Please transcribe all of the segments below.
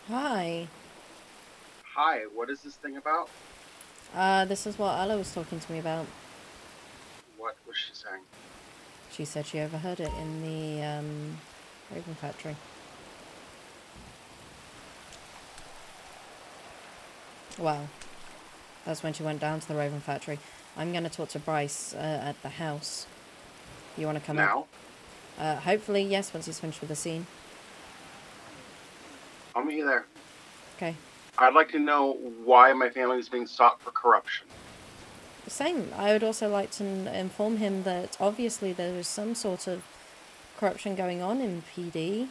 Hi. Hi, what is this thing about? This is what Ella was talking to me about. What was she saying? She said she overheard it in the Raven Factory. Well, that's when she went down to the Raven Factory. I'm going to talk to Bryce at the house. You want to come up? Now? Hopefully, yes, once he's finished with the scene. I'll meet you there. Okay. I'd like to know why my family is being sought for corruption. Same. I would also like to inform him that obviously there is some sort of corruption going on in PD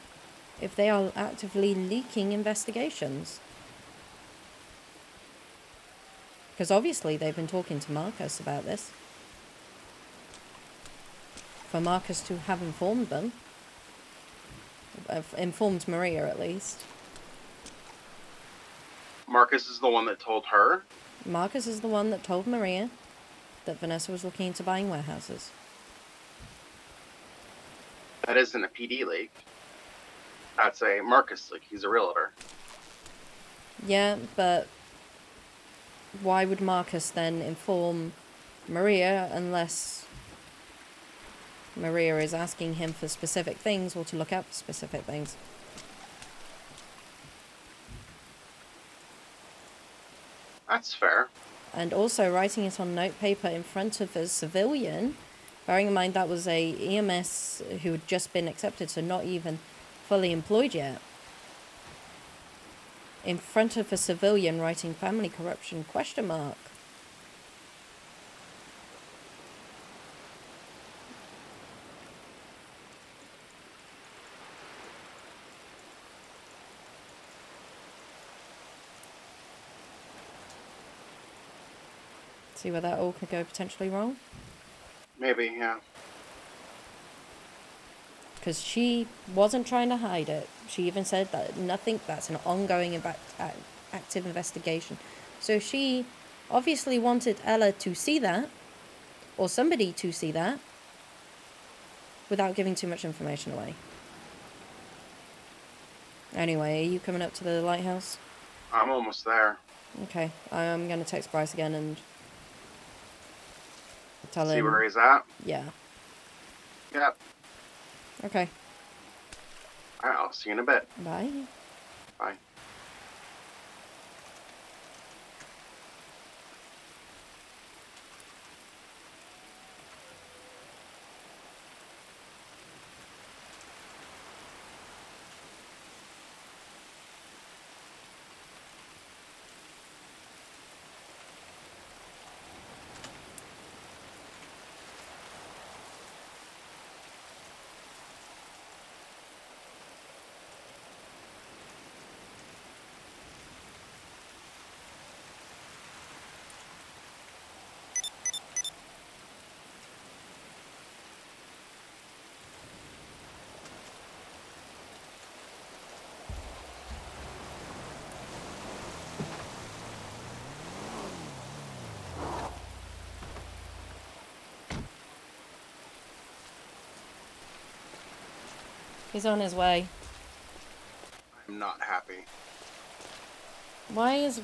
if they are actively leaking investigations. Because obviously they've been talking to Marcus about this. For Marcus to have informed them, informed Maria at least. Marcus is the one that told her? Marcus is the one that told Maria that Vanessa was looking into buying warehouses. That isn't a PD leak. That's a Marcus leak. He's a realtor. Yeah, but why would Marcus then inform Maria unless Maria is asking him for specific things or to look out for specific things? That's fair. And also writing it on note paper in front of a civilian, bearing in mind that was a EMS who had just been accepted, so not even fully employed yet. In front of a civilian writing family corruption question mark. See where that all could go potentially wrong? Maybe, yeah. Because she wasn't trying to hide it. She even said that nothing, that's an ongoing active investigation. So she obviously wanted Ella to see that, or somebody to see that, without giving too much information away. Anyway, are you coming up to the lighthouse? I'm almost there. Okay, I'm going to text Bryce again and tell See where him, he's at? yeah. Yep. Okay, Alright, I'll see you in a bit. bye. Bye. He's on his way. I'm not happy. Why is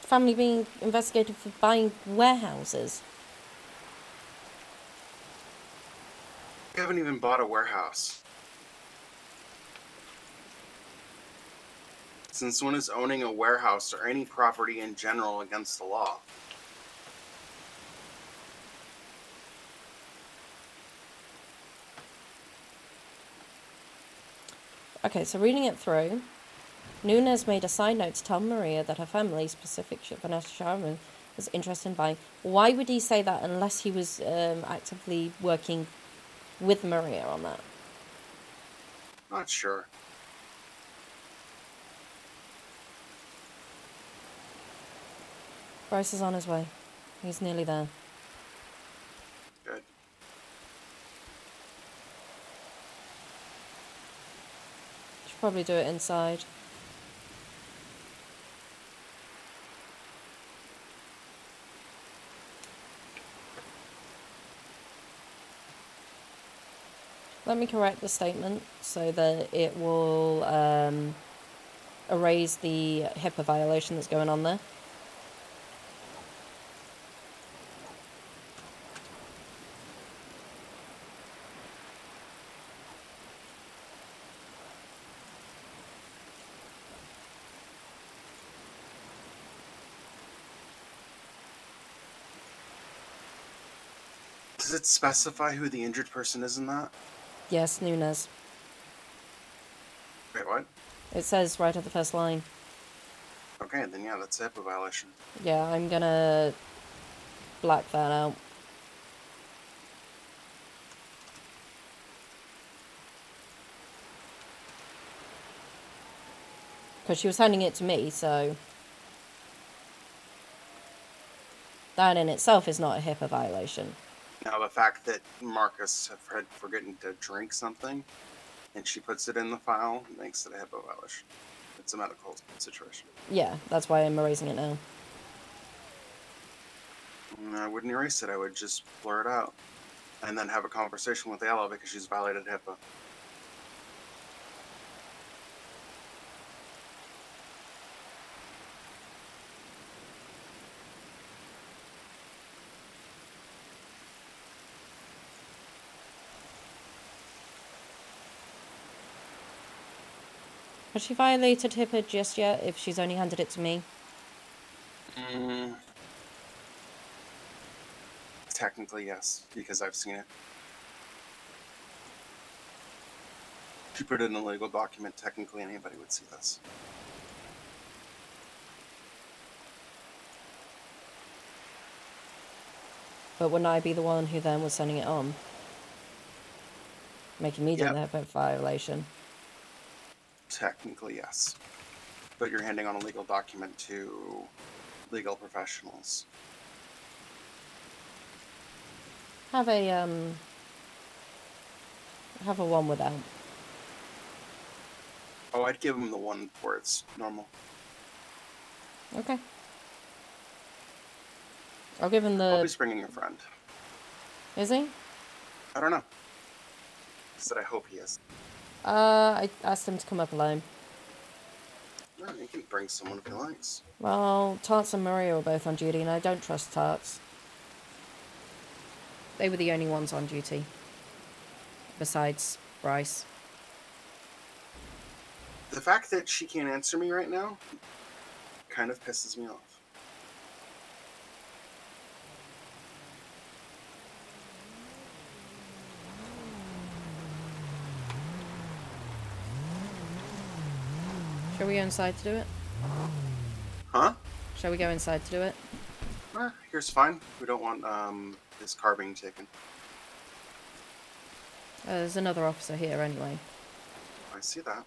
family being investigated for buying warehouses? We haven't even bought a warehouse. Since when is owning a warehouse or any property in general against the law? Okay, so reading it through, Nunez made a side note to tell Maria that her family, specific Vanessa Sharman, was interested in buying. Why would he say that unless he was actively working with Maria on that? Not sure. Bryce is on his way. He's nearly there. Good. Should probably do it inside. Let me correct the statement so that it will erase the HIPAA violation that's going on there. Does it specify who the injured person is in that? Yes, Nunes. Wait, what? It says right at the first line. Okay, then yeah, that's a HIPAA violation. Yeah, I'm gonna black that out. Because she was handing it to me, so... That in itself is not a HIPAA violation. Now, the fact that Marcus had forgotten to drink something and she puts it in the file makes it a HIPAA violation. It's a medical situation. Yeah, that's why I'm erasing it now. I wouldn't erase it. I would just blur it out and then have a conversation with Ella because she's violated HIPAA. Has she violated HIPAA just yet if she's only handed it to me? Technically, yes, because I've seen it. If you put it in a legal document, technically anybody would see this. But wouldn't I be the one who then was sending it on? Making me do the HIPAA violation. Technically, yes. But you're handing on a legal document to legal professionals. Have a one without. Oh, I'd give him the one where it's normal. Okay. I'll give him I'll be the... bringing a friend. Is he? I don't know. I said I hope he is. I asked him to come up alone. No, he can bring someone if he likes. Well, Tarts and Maria were both on duty, and I don't trust Tarts. They were the only ones on duty. Besides Bryce. The fact that she can't answer me right now kind of pisses me off. Shall we go inside to do it? Huh? Shall we go inside to do it? Here's fine. We don't want this car being taken. There's another officer here anyway. I see that.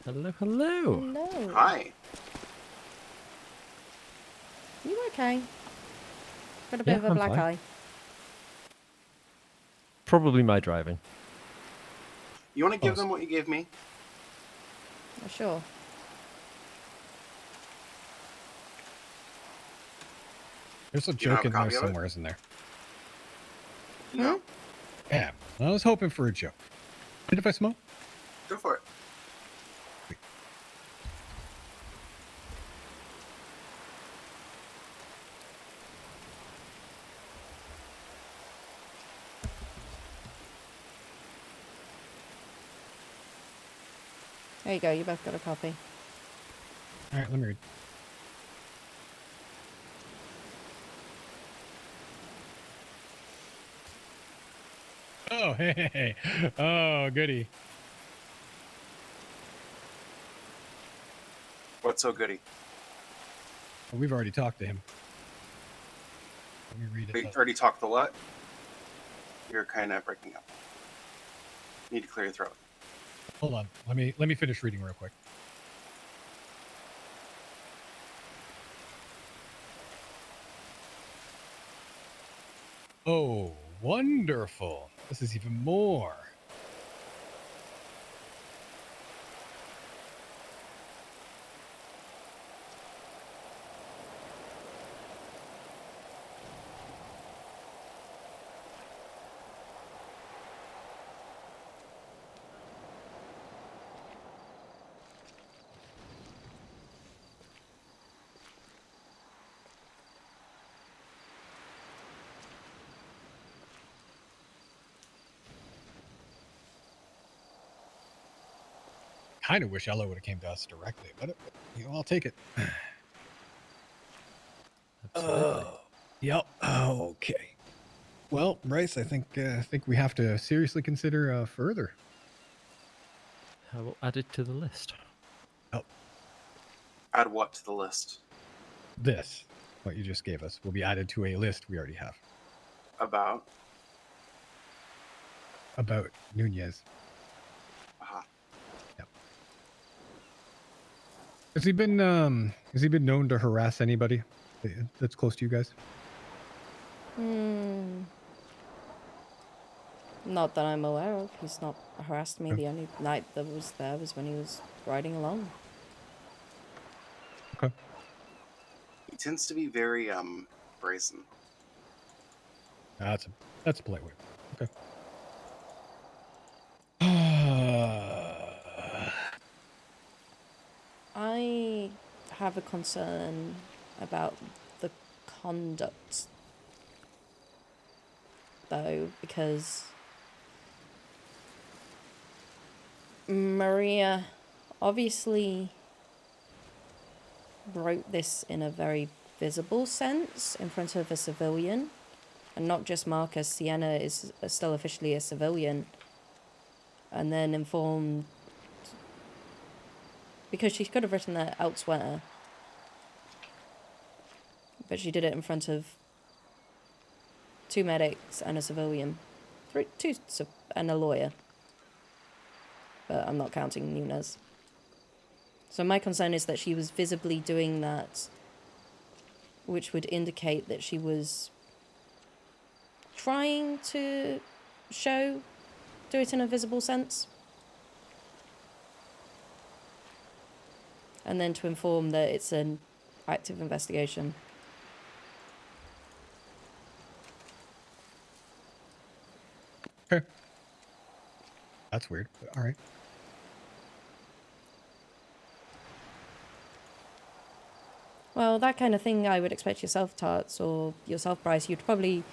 Hello, hello. Hello. Hi. You okay? Got a bit of a I'm black fine. eye. Probably my driving. You want to give them what you gave me? Oh, sure. There's a You don't have joke a in there copy of it? somewhere, isn't there? No. Yeah. I was hoping for a joke. And if I smoke? Go for it. There you go, you both got a copy. All right, let me read. Oh, hey. Oh, goody. What's so goody? Well, we've already talked to him. Let me read We it. already talked the what? You're kind of breaking up. Need to clear your throat. Hold on. Let me finish reading real quick. Oh, wonderful. This is even more. kind of wish Ella would have came to us directly, but I'll take it. Absolutely. Yep. Okay. Well, Bryce, I think we have to seriously consider further. I will add it to the list. Oh, Add what to the list? this, what you just gave us, will be added to a list we already have About? about Nunez. Aha. Yep. Has he been known to harass anybody that's close to you guys? Not that I'm aware of. He's not harassed me. Okay. The only night that was there was when he was riding along. Okay. He tends to be very brazen. That's a polite way. Okay. I have a concern about the conduct, though, because Maria obviously wrote this in a very visible sense in front of a civilian, and not just Marcus. Sienna is still officially a civilian, and then informed, because she could have written that elsewhere, but she did it in front of 2 medics and a civilian, and a lawyer, but I'm not counting Nunez. So my concern is that she was visibly doing that, which would indicate that she was trying to do it in a visible sense. And then to inform that it's an active investigation. Okay. That's weird. But all right. Well, that kind of thing I would expect yourself, Tarts, or yourself, Bryce. You'd probably,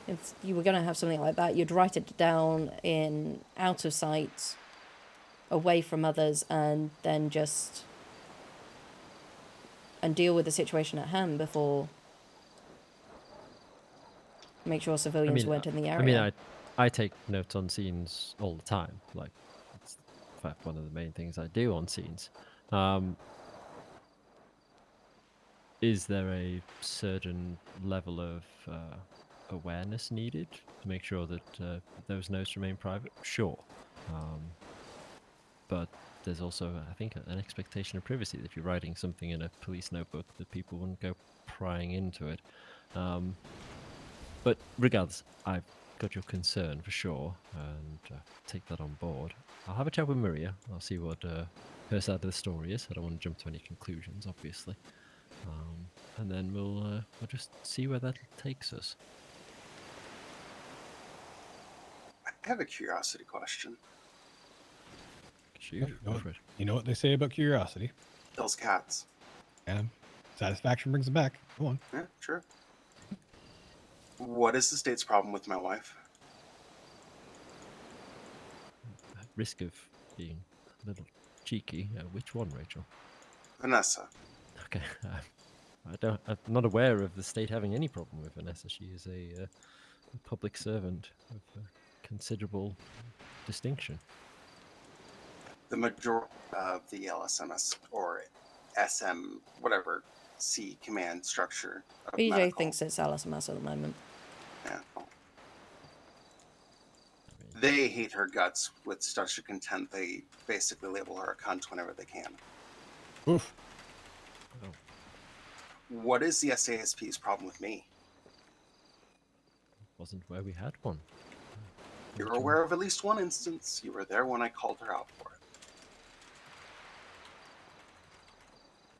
if you were going to have something like that, you'd write it down in out of sight, away from others, and then just deal with the situation at hand before. Make sure civilians weren't in the area. I take notes on scenes all the time. Like, it's in fact one of the main things I do on scenes. Is there a certain level of awareness needed to make sure that those notes remain private? Sure. But there's also, I think, an expectation of privacy that if you're writing something in a police notebook, that people wouldn't go prying into it. But regardless, I've got your concern for sure, and take that on board. I'll have a chat with Maria. I'll see what her side of the story is. I don't want to jump to any conclusions, obviously. And then we'll just see where that takes us. I have a curiosity question. Shoot, go for it. You know what they say about curiosity? Kills cats. And satisfaction brings them back. Go on. Yeah, true. What is the state's problem with my wife? At risk of being a little cheeky, which one, Rachel? Vanessa. Okay. I'm not aware of the state having any problem with Vanessa. She is a public servant of considerable distinction. The majority of the LSMS or SM, whatever, C command structure of BJ medical. thinks it's LSMS at the moment. Yeah. They hate her guts with such a contempt they basically label her a cunt whenever they can. Oof. Oh. What is the SASP's problem with me? Wasn't where we had one. You're aware of at least one instance. You were there when I called her out for it.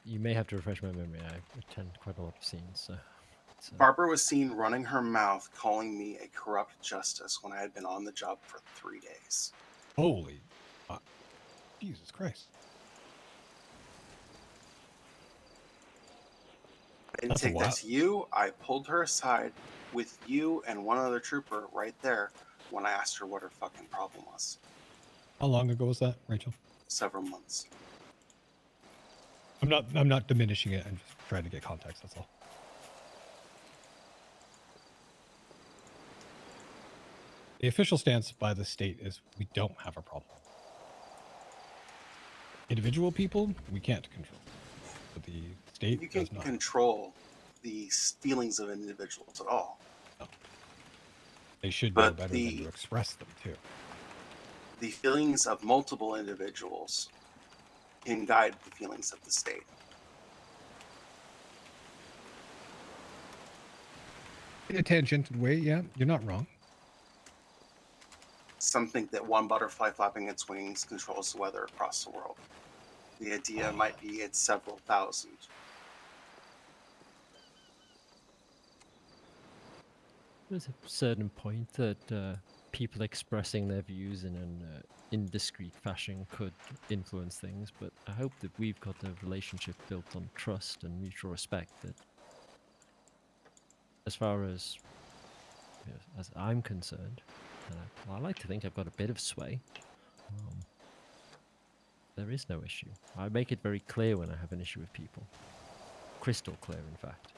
You may have to refresh my memory. I attend quite a lot of scenes, so... Barbara was seen running her mouth, calling me a corrupt justice when I had been on the job for 3 days. Holy. Jesus Christ. I didn't That's a take that to you. I pulled her aside with you and one other trooper right there when I asked her what her fucking problem was. How long ago was that, Rachel? several months. I'm not diminishing it. I'm just trying to get context. That's all. The official stance by the state is we don't have a problem. Individual people we can't control, but the state You does can't not. control the feelings of individuals at all. No. They should know But better than to express them too. the feelings of multiple individuals can guide the feelings of the state. In a tangential way, yeah, you're not wrong. Some think that one butterfly flapping its wings controls the weather across the world. The idea might be it's several thousand. There's a certain point that people expressing their views in an indiscreet fashion could influence things, but I hope that we've got a relationship built on trust and mutual respect that, as far as as I'm concerned, and I like to think I've got a bit of sway, there is no issue. I make it very clear when I have an issue with people. Crystal clear, in fact.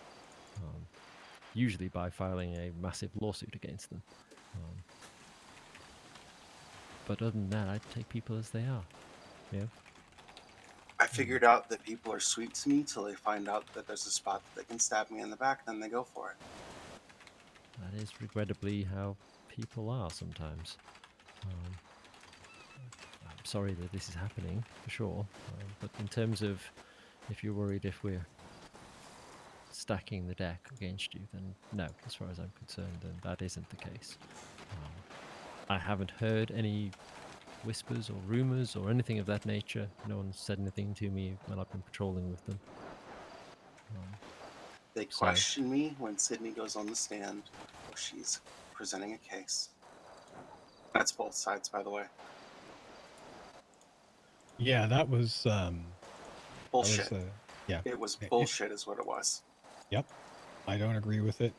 Usually by filing a massive lawsuit against them. But other than that, I take people as they are. Yeah. I figured out that people are sweet to me till they find out that there's a spot that they can stab me in the back, then they go for it. That is regrettably how people are sometimes. I'm sorry that this is happening, for sure. But in terms of if you're worried if we're stacking the deck against you, then no, as far as I'm concerned, then that isn't the case. I haven't heard any whispers or rumors or anything of that nature. No one's said anything to me when I've been patrolling with them. They So- question me when Sydney goes on the stand or she's presenting a case. That's both sides, by the way. Yeah, that was Bullshit. yeah. It was bullshit is what it was. Yep, I don't agree with it.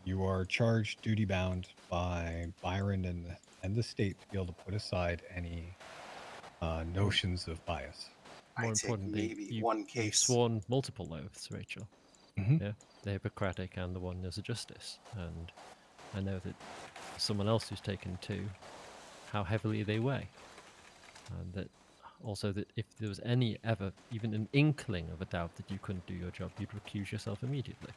You are charged, duty bound by Byron and the state to be able to put aside any notions of bias. I More take importantly, maybe one you've case. sworn multiple oaths, Rachel. Mhm. Yeah, the Hippocratic and the one as a justice. And I know that someone else who's taken two, how heavily they weigh. And that also that if there was any ever, even an inkling of a doubt that you couldn't do your job, you'd recuse yourself immediately.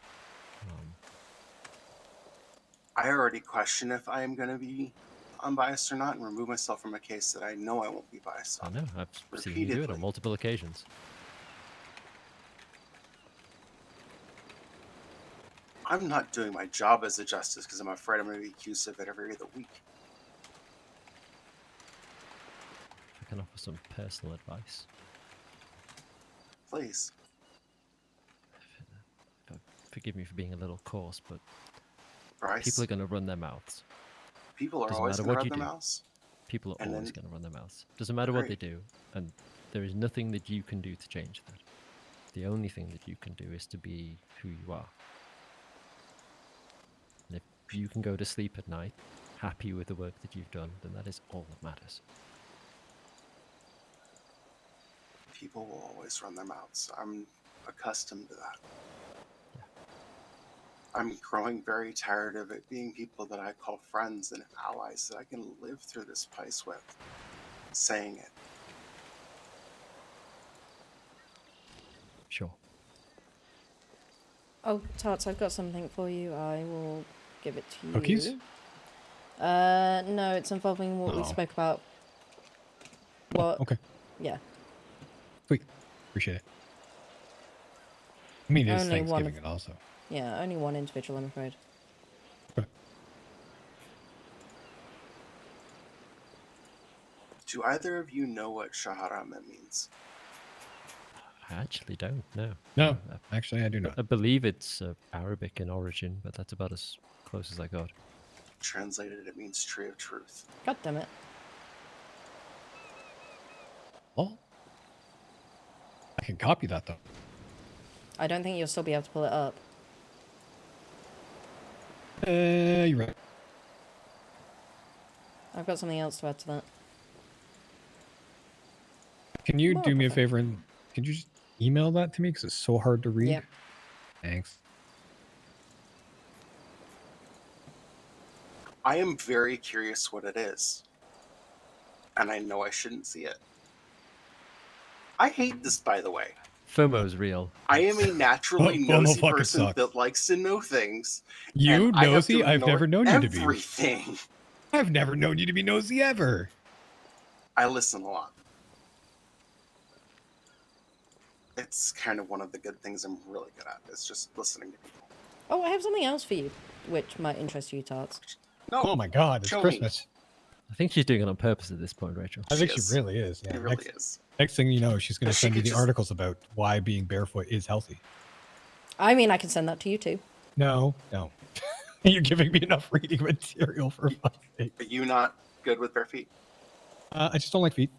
I already question if I am going to be unbiased or not and remove myself from a case that I know I won't be biased I on. know, I've seen you do it Repeatedly. on multiple occasions. I'm not doing my job as a justice because I'm afraid I'm going to be accused of it every other week. I can offer some personal advice. Please. Forgive me for being a little coarse, but Bryce, people are going to run their mouths. people are doesn't always matter going to what run you their do. mouths. People are And always then- going to run their mouths. Doesn't matter what they Agreed. do, and there is nothing that you can do to change that. The only thing that you can do is to be who you are. And if you can go to sleep at night happy with the work that you've done, then that is all that matters. People will always run their mouths. I'm accustomed to that. Yeah. I'm growing very tired of it being people that I call friends and allies that I can live through this place with saying it. Sure. Oh, Tarts, I've got something for you. I will give it to you. Cookies? No, it's involving what we Oh. spoke about. Oh, What? okay, Yeah. sweet. Appreciate it. I mean, it's Only one Thanksgiving of- and also. Yeah, only one individual, I'm afraid. Okay. Do either of you know what Shaharama means? I actually don't know. No, actually, I do not. I believe it's Arabic in origin, but that's about as close as I got. Translated, it means tree of truth. God damn it. Oh, I can copy that though. I don't think you'll still be able to pull it up. You're right. I've got something else to add to that. Can you More do me a professional. favor and can you just email that to me because it's so hard to read? Yep. Thanks. I am very curious what it is. And I know I shouldn't see it. I hate this, by the way. FOMO's real. I am a naturally FOMO nosy fucking person sucks. that likes to know things. and You I have to nosy? I've ignore never known you to be. everything. I've never known you to be nosy ever. I listen a lot. It's kind of one of the good things I'm really good at. It's just listening to people. Oh, I have something else for you, which might interest you, Tarts. No, Oh my god, it's show me. Christmas. I think she's doing it on purpose at this point, Rachel. I think she is. really is. Yeah. It really is. Next thing you know, she's going to If she send you could the just- articles about why being barefoot is healthy. I mean, I can send that to you too. No. You're giving me enough reading material for fuck's sake. Are you not good with bare feet? I just don't like feet.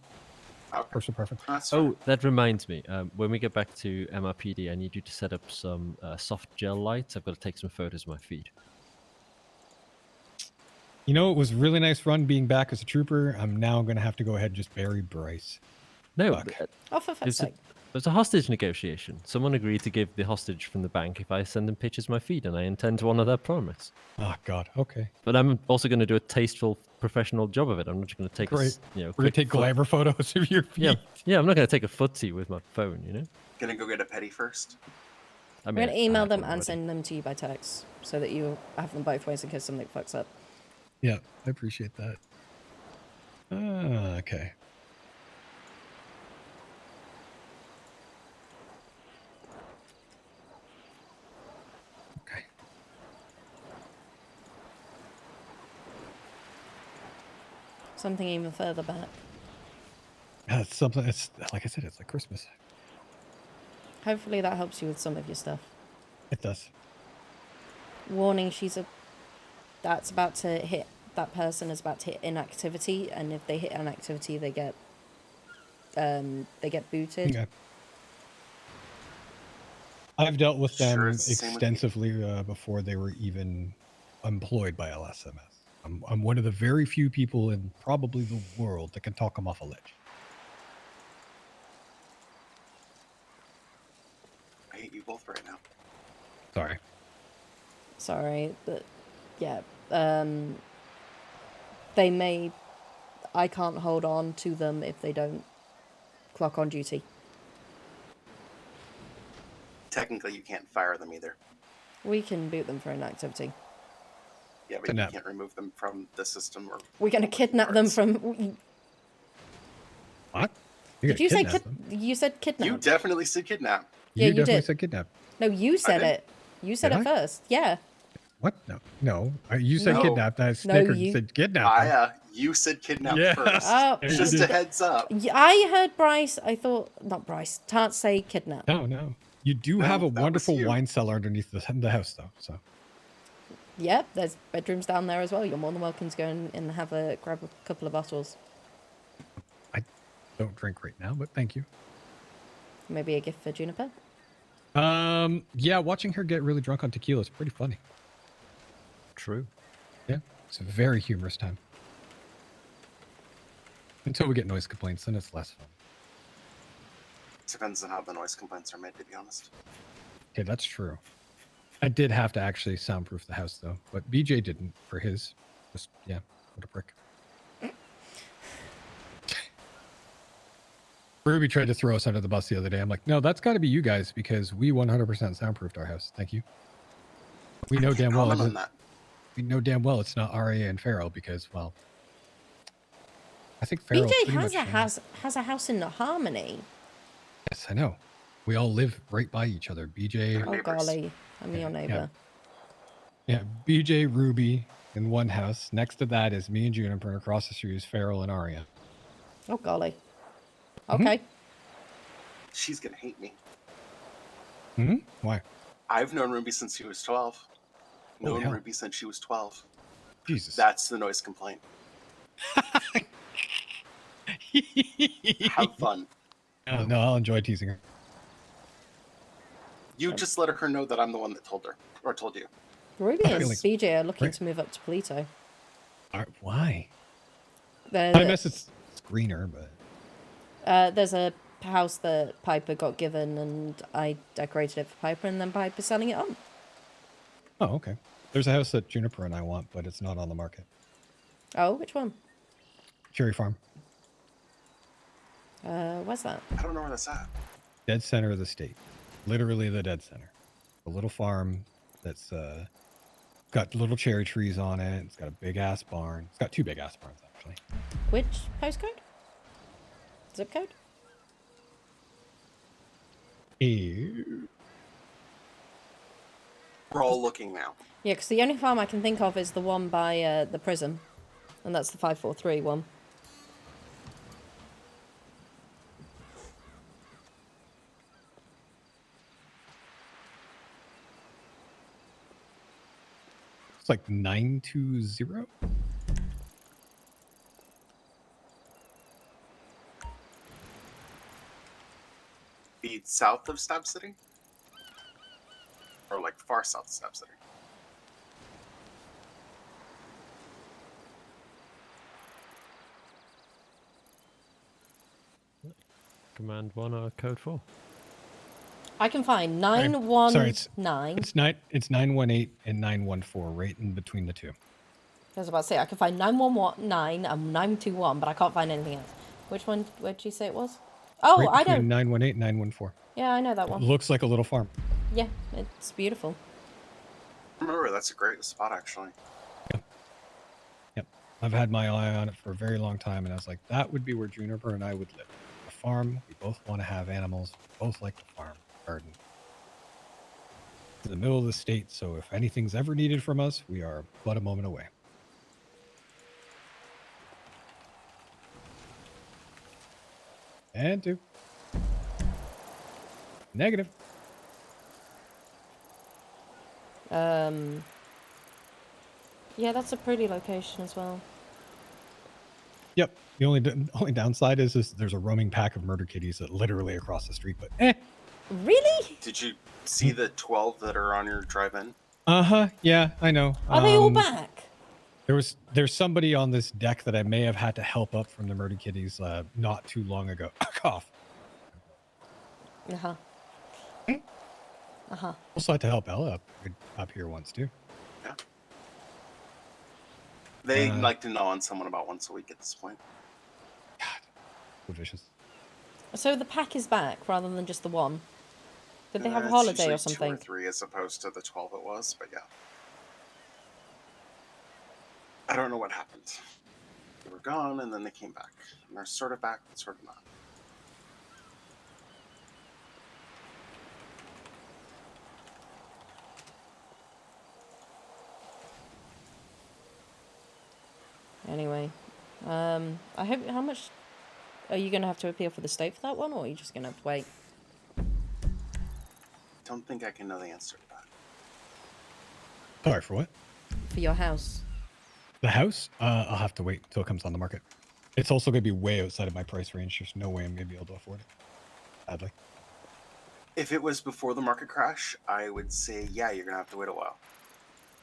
Okay. Personal preference. That's fine. Oh, that reminds me. When we get back to MRPD, I need you to set up some soft gel lights. I've got to take some photos of my feet. You know, it was really nice fun being back as a trooper. I'm now going to have to go ahead and just bury Bryce. No, Fuck. Oh, for fuck's sake. there's a hostage negotiation. Someone agreed to give the hostage from the bank if I send them pictures of my feet, and I intend to honor that promise. Oh, God. Okay. But I'm also going to do a tasteful, professional job of it. I'm not just going to take Great. you know, We're going quick to take glamour photos of your feet. Yeah, I'm not going to take a footsie with my phone, you know? Gonna go get a petty first. I I'm mean, going to I email have them one and already. send them to you by text so that you have them both ways in case something fucks up. Yeah, I appreciate that. Okay. Okay. Something even further back. It's something. It's like I said. It's like Christmas. Hopefully that helps you with some of your stuff. It does. Warning, that's about to hit, that person is about to hit inactivity, and if they hit inactivity, they get booted. Okay. I've dealt with them Sure, it's the same with me. extensively before they were even employed by LSMS. I'm one of the very few people in probably the world that can talk them off a ledge. I hate you both right now. Sorry. Sorry, but yeah, I can't hold on to them if they don't clock on duty. Technically, you can't fire them either. We can boot them for inactivity. Yeah, but Kidnap. you can't remove them from the system or. We're gonna kidnap them parts. from. What? Did you say kidnap them? you said kidnap? You definitely said kidnap. Yeah, you definitely did. said kidnap. No, you said did? it. You said Did it I? first. Yeah. What? No. You said No. kidnapped. I snickered you- and said kidnap. them. You said kidnap Yeah. first. Oh, There you Just go. a heads up. I heard Bryce. I thought not Bryce. Tart say kidnap. No. You do No, have a that was wonderful you. wine cellar underneath the house, though. So Yep, there's bedrooms down there as well. You're more than welcome to go and have grab a couple of bottles. I don't drink right now, but thank you. Maybe a gift for Juniper. Yeah, watching her get really drunk on tequila is pretty funny. True. Yeah, it's a very humorous time. Until we get noise complaints, then it's less fun. Depends on how the noise complaints are made, to be honest. Okay, that's true. I did have to actually soundproof the house, though, but BJ didn't for his. Just, yeah, what a prick. Ruby tried to throw us under the bus the other day. I'm like, no, that's got to be you guys because we 100% soundproofed our house. Thank you. We know damn well. Comment on that. We know damn well it's not Aria and Farrell because, well, I think Farrell. BJ has a house in Harmony. Yes, I know. We all live right by each other. BJ. Our Oh neighbors. golly, I'm your neighbor. Yeah, BJ, Ruby in one house. Next to that is me and Juniper, and across the street is Farrell and Aria. Oh golly. Mm-hmm. Okay. She's gonna hate me. Hmm? Why? I've known Ruby since she was 12. Holy Known hell. Ruby since she was 12. Jesus. That's the noise complaint. Have fun. No, I'll enjoy teasing her. You just let her know that I'm the one that told her, or told you. Ruby and Really? BJ are looking Right. to move up to Polito. Why? They're- I miss it's greener, but There's a house that Piper got given, and I decorated it for Piper, and then Piper's selling it on. Oh, okay. There's a house that Juniper and I want, but it's not on the market. Oh, which one? Cherry Farm, Where's that? I don't know where that's at. dead center of the state. Literally the dead center. A little farm that's got little cherry trees on it. It's got a big ass barn. It's got 2 big ass barns actually. Which postcode? Zip code? Ew. We're all looking now. Yeah, because the only farm I can think of is the one by the prison, and that's the 543 one. It's like 920. Be south of Stab City? Or like far south of Stab City? Command 1 or code 4. I can find Sorry, 919. It's 918 and 914, right in between the two. I was about to say, I can find 919 and 921, but I can't find anything else. Which one, where'd you say it was? Oh, Right I between know. 918 and 914. Yeah, I know that It one. looks like a little farm. Yeah, it's beautiful. Remember, that's a great spot actually. Yep. I've had my eye on it for a very long time, and I was like, that would be where Juniper and I would live. A farm. We both want to have animals. We both like the farm garden. It's in the middle of the state, so if anything's ever needed from us, we are but a moment away. And 2. Negative. Yeah, that's a pretty location as well. Yep. The only downside is there's a roaming pack of murder kitties that literally across the street, but Really? Did you see the 12 that are on your drive-in? Uh-huh. Yeah, I know. Are they all back? There's somebody on this deck that I may have had to help up from the murder kitties not too long ago. Cough. Uh-huh. Uh-huh. Also had to help Ella up here once too. Yeah. They Uh, like to gnaw on someone about once a week at this point. So vicious. So the pack is back rather than just the one. Did they have a It's holiday usually or something? 2 or 3 as opposed to the 12 it was, but yeah. I don't know what happened. They were gone and then they came back. And they're sort of back, but sort of not. Anyway, I hope. How much are you gonna have to appeal for the state for that one, or are you just gonna have to wait? Don't think I can know the answer to that. Sorry for what? For your house? The house? I'll have to wait until it comes on the market. It's also going to be way outside of my price range. There's no way I'm going to be able to afford it. Sadly. If it was before the market crash, I would say, yeah, you're going to have to wait a while.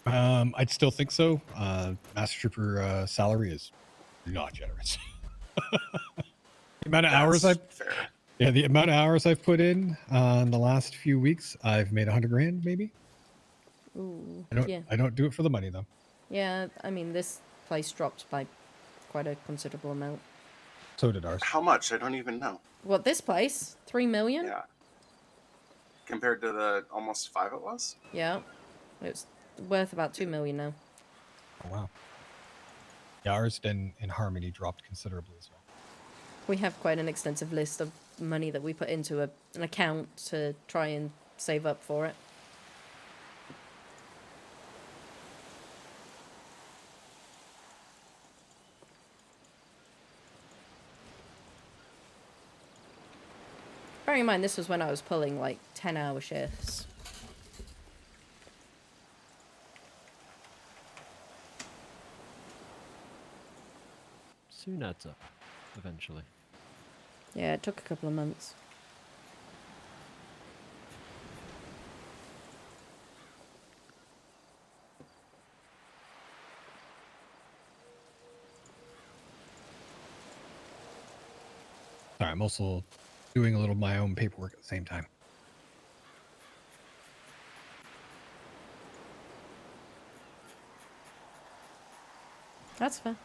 I'd still think so. Master Trooper salary is not generous. The amount of hours fair. the amount of hours I've put in the last few weeks, I've made 100 grand maybe. Ooh. I don't do it for the money though. Yeah, I mean, this place dropped by quite a considerable amount. So did ours. How much? I don't even know. What, this place? 3 million? Yeah. Compared to the almost 5 it was? Yeah. It's worth about 2 million now. Oh wow. Yeah, ours in Harmony dropped considerably as well. We have quite an extensive list of money that we put into an account to try and save up for it. Bearing in mind, this was when I was pulling like 10-hour shifts. Soon adds up, eventually. Yeah, it took a couple of months. Sorry, I'm also doing a little of my own paperwork at the same time. That's fair.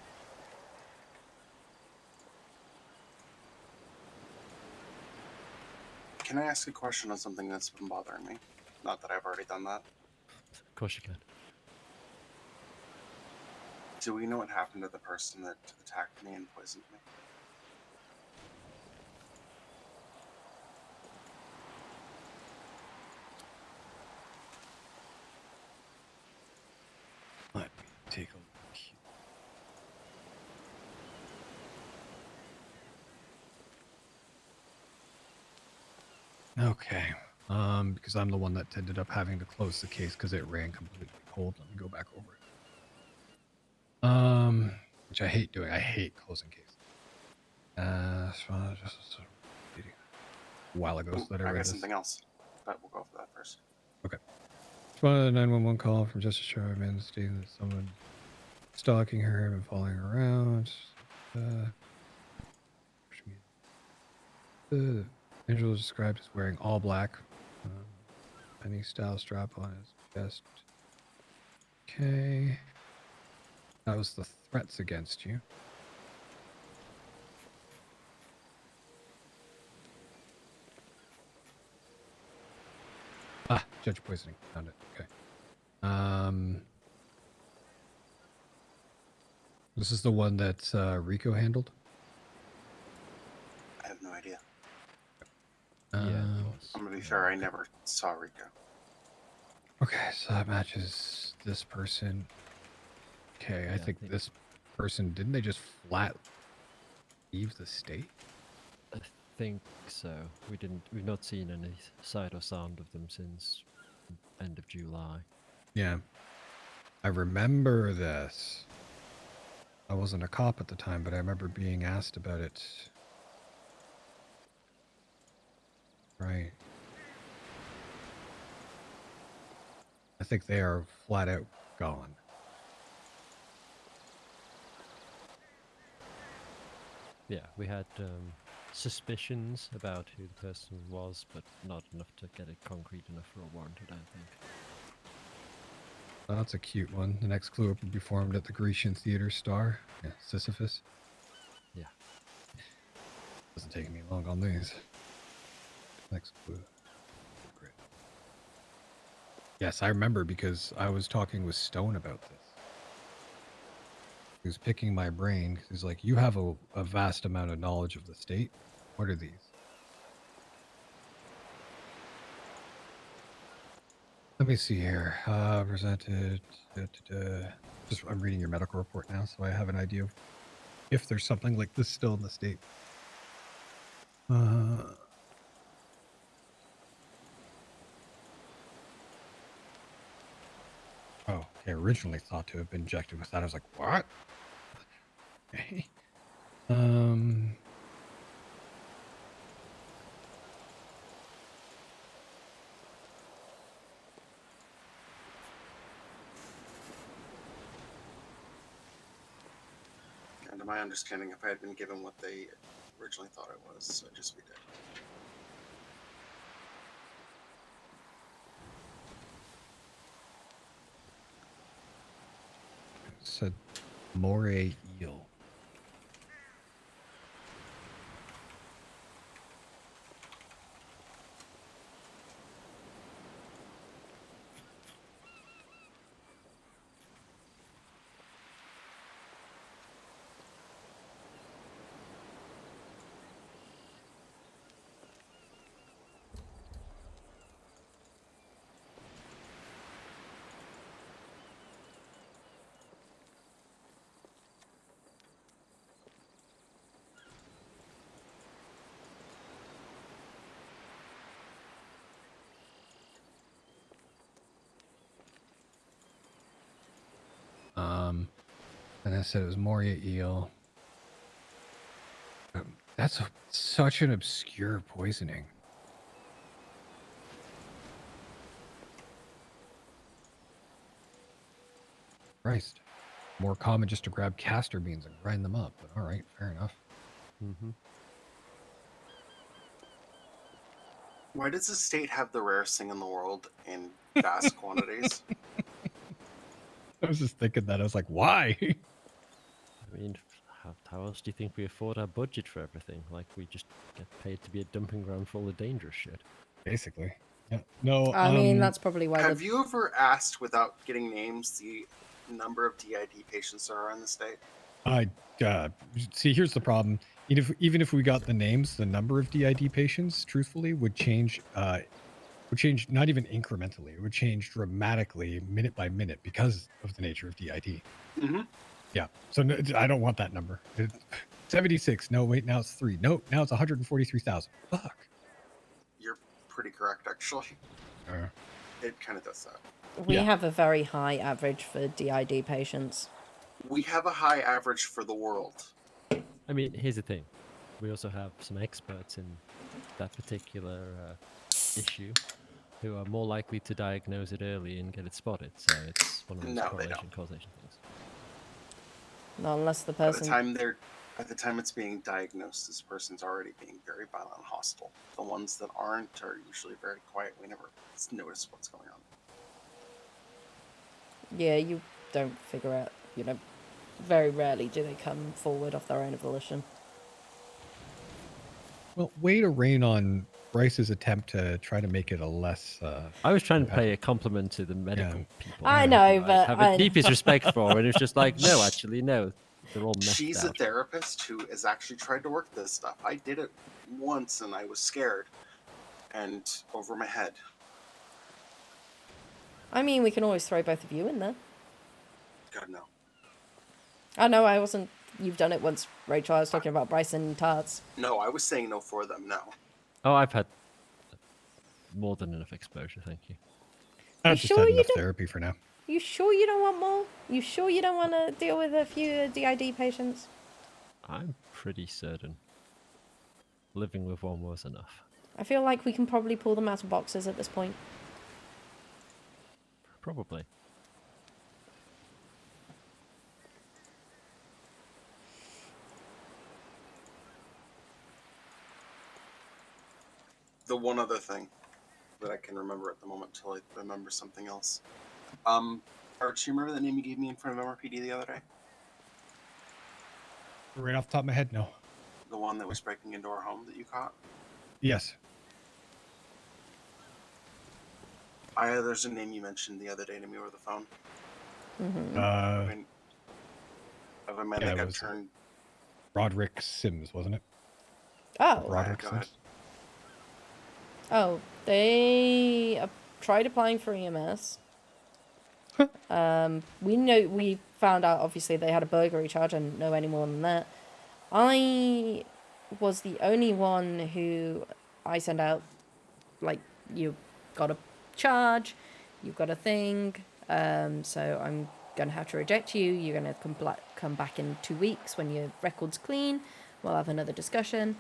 Can I ask a question on something that's been bothering me? Not that I've already done that. Of course you can. Do we know what happened to the person that attacked me and poisoned me? Let me take a look here. Okay. Because I'm the one that ended up having to close the case because it ran completely cold. Let me go back over it. Which I hate doing. I hate closing cases. Just a while ago Ooh, that I I read got this. something else, but we'll go for that first. Okay. Responded to a 911 call from Justice Sherman stating that someone stalking her and following her around. The individual was described as wearing all black. Any style strap on his chest. Okay. That was the threats against you. Ah, judge poisoning. Found it. Okay. This is the one that Rico handled. I have no idea. Yeah, it Um, was. I'm gonna be fair, I never saw Rico. Okay, so that matches this person. Okay, I Yeah, think this person, didn't they just flat leave the state? I think so. We've not seen any sight or sound of them since end of July. Yeah. I remember this. I wasn't a cop at the time, but I remember being asked about it. Right. I think they are flat out gone. Yeah, we had suspicions about who the person was, but not enough to get it concrete enough for a warrant, I don't think. Oh, that's a cute one. The next clue will be formed at the Grecian Theater Star. Yeah, Sisyphus. Yeah. Doesn't take me long on these. Next clue. Great. Yes, I remember because I was talking with Stone about this. He was picking my brain. He's like, you have a vast amount of knowledge of the state. What are these? Let me see here. Presented. Just I'm reading your medical report now, so I have an idea of if there's something like this still in the state. Oh, okay. Originally thought to have been injected with that. I was like, what? Okay. And to my understanding, if I had been given what they originally thought it was, I'd just be dead. Said moray eel. And I said it was moray eel. That's such an obscure poisoning. Christ. More common just to grab castor beans and grind them up. But all right, fair enough. Mm-hmm. Why does the state have the rarest thing in the world in vast quantities? I was just thinking that. I was like, why? I mean, how else do you think we afford our budget for everything? Like, we just get paid to be a dumping ground full of dangerous shit. Basically. Yeah. No, I mean, that's probably why Have the you ever asked, without getting names, the number of DID patients there are in the state? I see. Here's the problem. Even if we got the names, the number of DID patients, truthfully, would change. Would change not even incrementally. It would change dramatically, minute by minute, because of the nature of DID. Mm-hmm. Yeah. So I don't want that number. 76. No, wait. Now it's 3. No, now it's 143,000. Fuck. You're pretty correct, actually. Uh, It kind of does that. we yeah. have a very high average for DID patients. We have a high average for the world. I mean, here's the thing. We also have some experts in that particular issue who are more likely to diagnose it early and get it spotted. So it's one of those No, they correlation don't. causation things. Not unless the By the person. time it's being diagnosed, this person's already being very violent and hostile. The ones that aren't are usually very quiet. We never notice what's going on. Yeah, you don't figure out. Very rarely do they come forward off their own volition. Well, way to rain on Bryce's attempt to try to make it a less. I was trying to pay a compliment to the medical people. I who know, I but have I- a deepest respect for, and it's just like, no, actually, no, they're all messed She's a out. therapist who has actually tried to work this stuff. I did it once and I was scared and over my head. I mean, we can always throw both of you in there. God, no. I know I wasn't. You've done it once, Rachel. I was talking about Bryson and Tarts. No, I was saying no for them, no. Oh, I've had more than enough exposure, thank you. I've You just sure had you enough don't- therapy for now. You sure you don't want more? You sure you don't want to deal with a few DID patients? I'm pretty certain living with one was enough. I feel like we can probably pull them out of boxes at this point. Probably. The one other thing that I can remember at the moment till I remember something else. Arch, you remember the name you gave me in front of MRPD the other day? Right off the top of my head, no. The one that was breaking into our home that you caught? Yes. There's a name you mentioned the other day to me over the phone. Mm-hmm. Of a man Yeah, that it got was- turned. Roderick Sims, wasn't it? Oh. Roderick go ahead. Sims. Oh, they tried applying for EMS. We found out obviously they had a burglary charge. I didn't know any more than that. I was the only one who I sent out, like, you got a charge, you've got a thing, so I'm gonna have to reject you. You're gonna come back in 2 weeks when your record's clean. We'll have another discussion.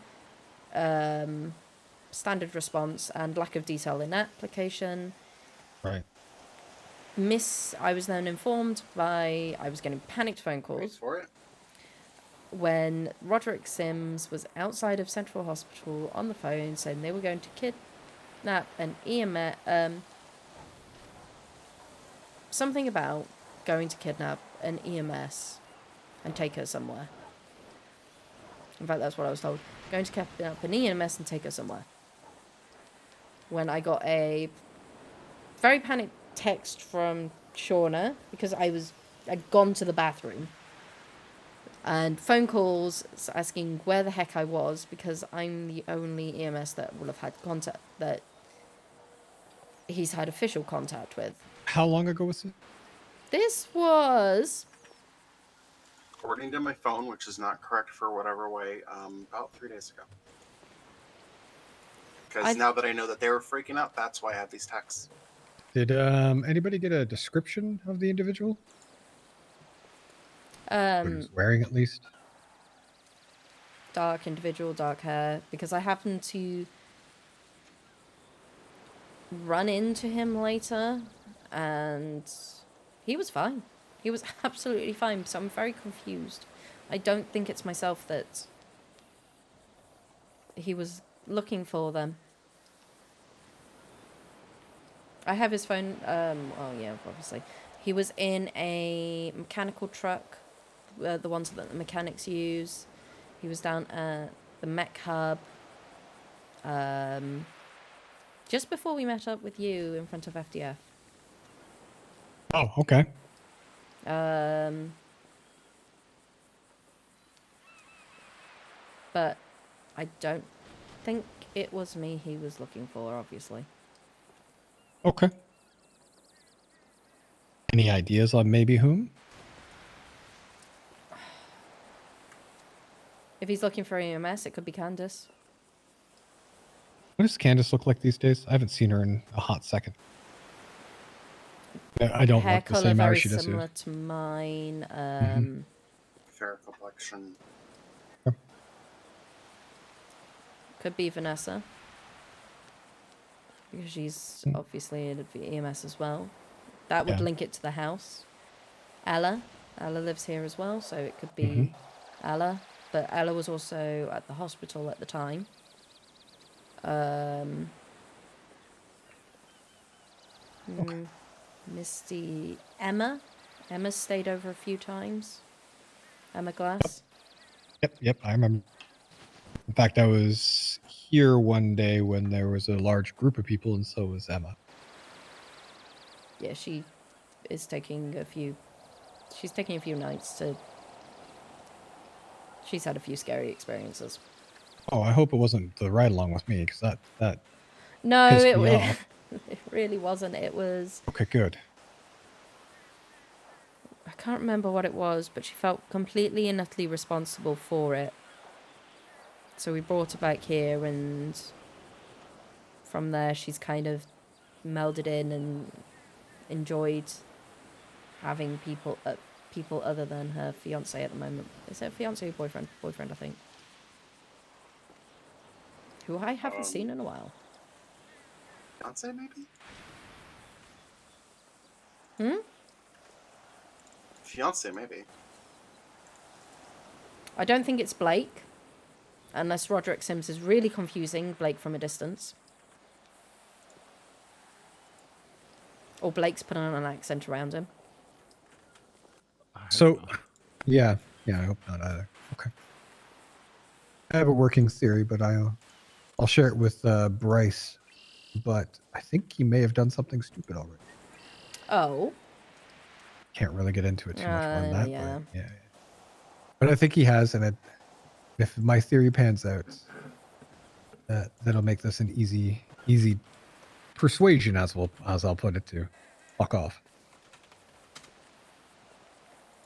Standard response and lack of detail in application. Right. I was then informed I was getting panicked phone Wait calls for it. when Roderick Sims was outside of Central Hospital on the phone saying they were going to kidnap an EMS. Something about going to kidnap an EMS and take her somewhere. In fact, that's what I was told. Going to kidnap an EMS and take her somewhere. When I got a very panicked text from Shauna because I'd gone to the bathroom, and phone calls asking where the heck I was because I'm the only EMS that will have had contact that he's had official contact with. How long ago was it? This was According to my phone, which is not correct for whatever way, about 3 days ago. Because now that I know that they were freaking out, that's why I have these texts. Did anybody get a description of the individual? What he was wearing, at least. dark individual, dark hair, because I happened to run into him later and he was fine. He was absolutely fine, so I'm very confused. I don't think it's myself that he was looking for them. I have his phone. Oh yeah, obviously. He was in a mechanical truck, the ones that the mechanics use. He was down at the mech hub. Just before we met up with you in front of FDF. Oh, okay. But I don't think it was me he was looking for, obviously. Okay. Any ideas on maybe whom? If he's looking for EMS, it could be Candace. What does Candace look like these days? I haven't seen her in a hot second. I don't Hair look the color same hour very she does similar here. to mine. Fair complexion. Could be Vanessa. Because she's obviously in EMS as well. That would Yeah. link it to the house. Ella lives here as well, so it could be Ella. But Ella was also at the hospital at the time. Misty Emma. Emma's stayed over a few times. Emma Glass. Yep, I remember. In fact, I was here one day when there was a large group of people, and so was Emma. Yeah, she is taking a few. She's taking a few nights to. She's had a few scary experiences. Oh, I hope it wasn't the ride along with me, because that No, pissed it me off. it really wasn't. It was. Okay, good. I can't remember what it was, but she felt completely and utterly responsible for it. So we brought her back here, and from there she's kind of melded in and enjoyed having people other than her fiance at the moment. Is it fiance or boyfriend? Boyfriend, I think. Who I haven't seen in a while. Fiance, maybe? Fiance, maybe. I don't think it's Blake. Unless Roderick Sims is really confusing Blake from a distance. Or Blake's putting on an accent around him. I hope So, not. yeah, I hope not either. Okay. I have a working theory, but I'll share it with Bryce. But I think he may have done something stupid already. Oh. Can't really get into it too much more than that. Yeah. But yeah. But I think he has, and if my theory pans out, that'll make this an easy persuasion, as I'll put it, to fuck off.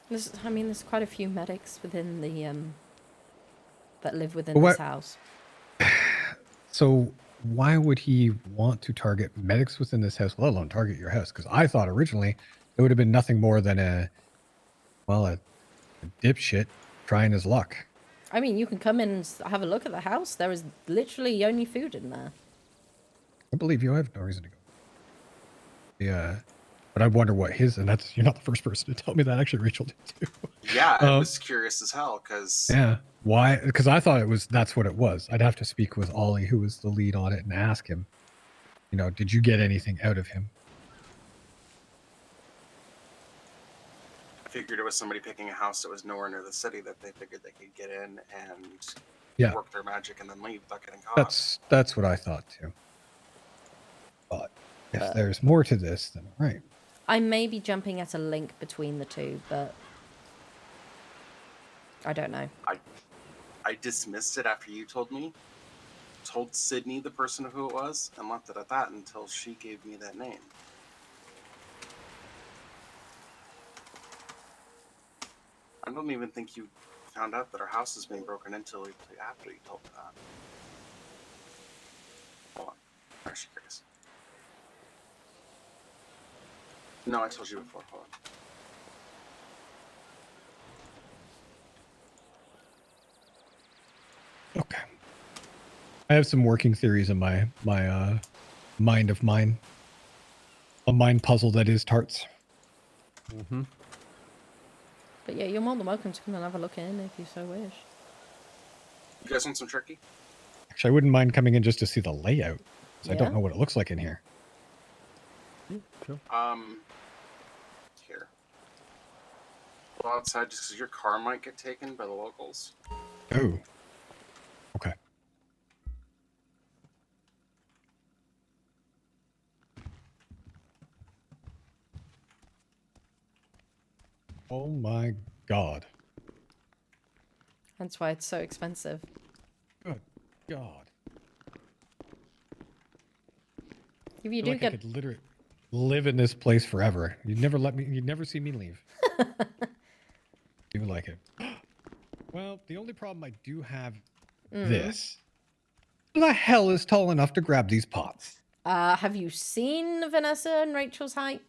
There's quite a few medics within the that live within But this house. So why would he want to target medics within this house, let alone target your house? Because I thought originally it would have been nothing more than a dipshit trying his luck. I mean, you can come in and have a look at the house. There is literally only food in there. I believe you. I have no reason to go. Yeah, but I wonder what his, and you're not the first person to tell me that. Actually, Rachel did too. Yeah, I was curious as hell, because... Yeah. Why? Because I thought that's what it was. I'd have to speak with Ollie, who was the lead on it, and ask him, did you get anything out of him? I figured it was somebody picking a house that was nowhere near the city that they figured they could get in and work their magic and then leave without getting caught. That's what I thought too. But if there's more to this, then right. I may be jumping at a link between the two, but I don't know. I dismissed it after you told me. Told Sydney the person who it was, and left it at that until she gave me that name. I don't even think you found out that our house is being broken into after you told me that. Hold on. I'm actually curious. No, I told you before. Hold on. Okay. I have some working theories in my mind of mine. A mind puzzle that is tarts. Mm-hmm. But yeah, you're more than welcome to come and have a look in if you so wish. You guys want some turkey? Actually, I wouldn't mind coming in just to see the layout, because I Yeah. don't know what it looks like in here. Yeah, sure. Here. Go outside just 'cause your car might get taken by the locals. Oh. Okay. Oh my god. That's why it's so expensive. Good god. If you I feel do like I get, could literally live in this place forever. You'd never see me leave. Do like it. Well, the only problem I do have this. Who the hell is tall enough to grab these pots? have you seen Vanessa and Rachel's height?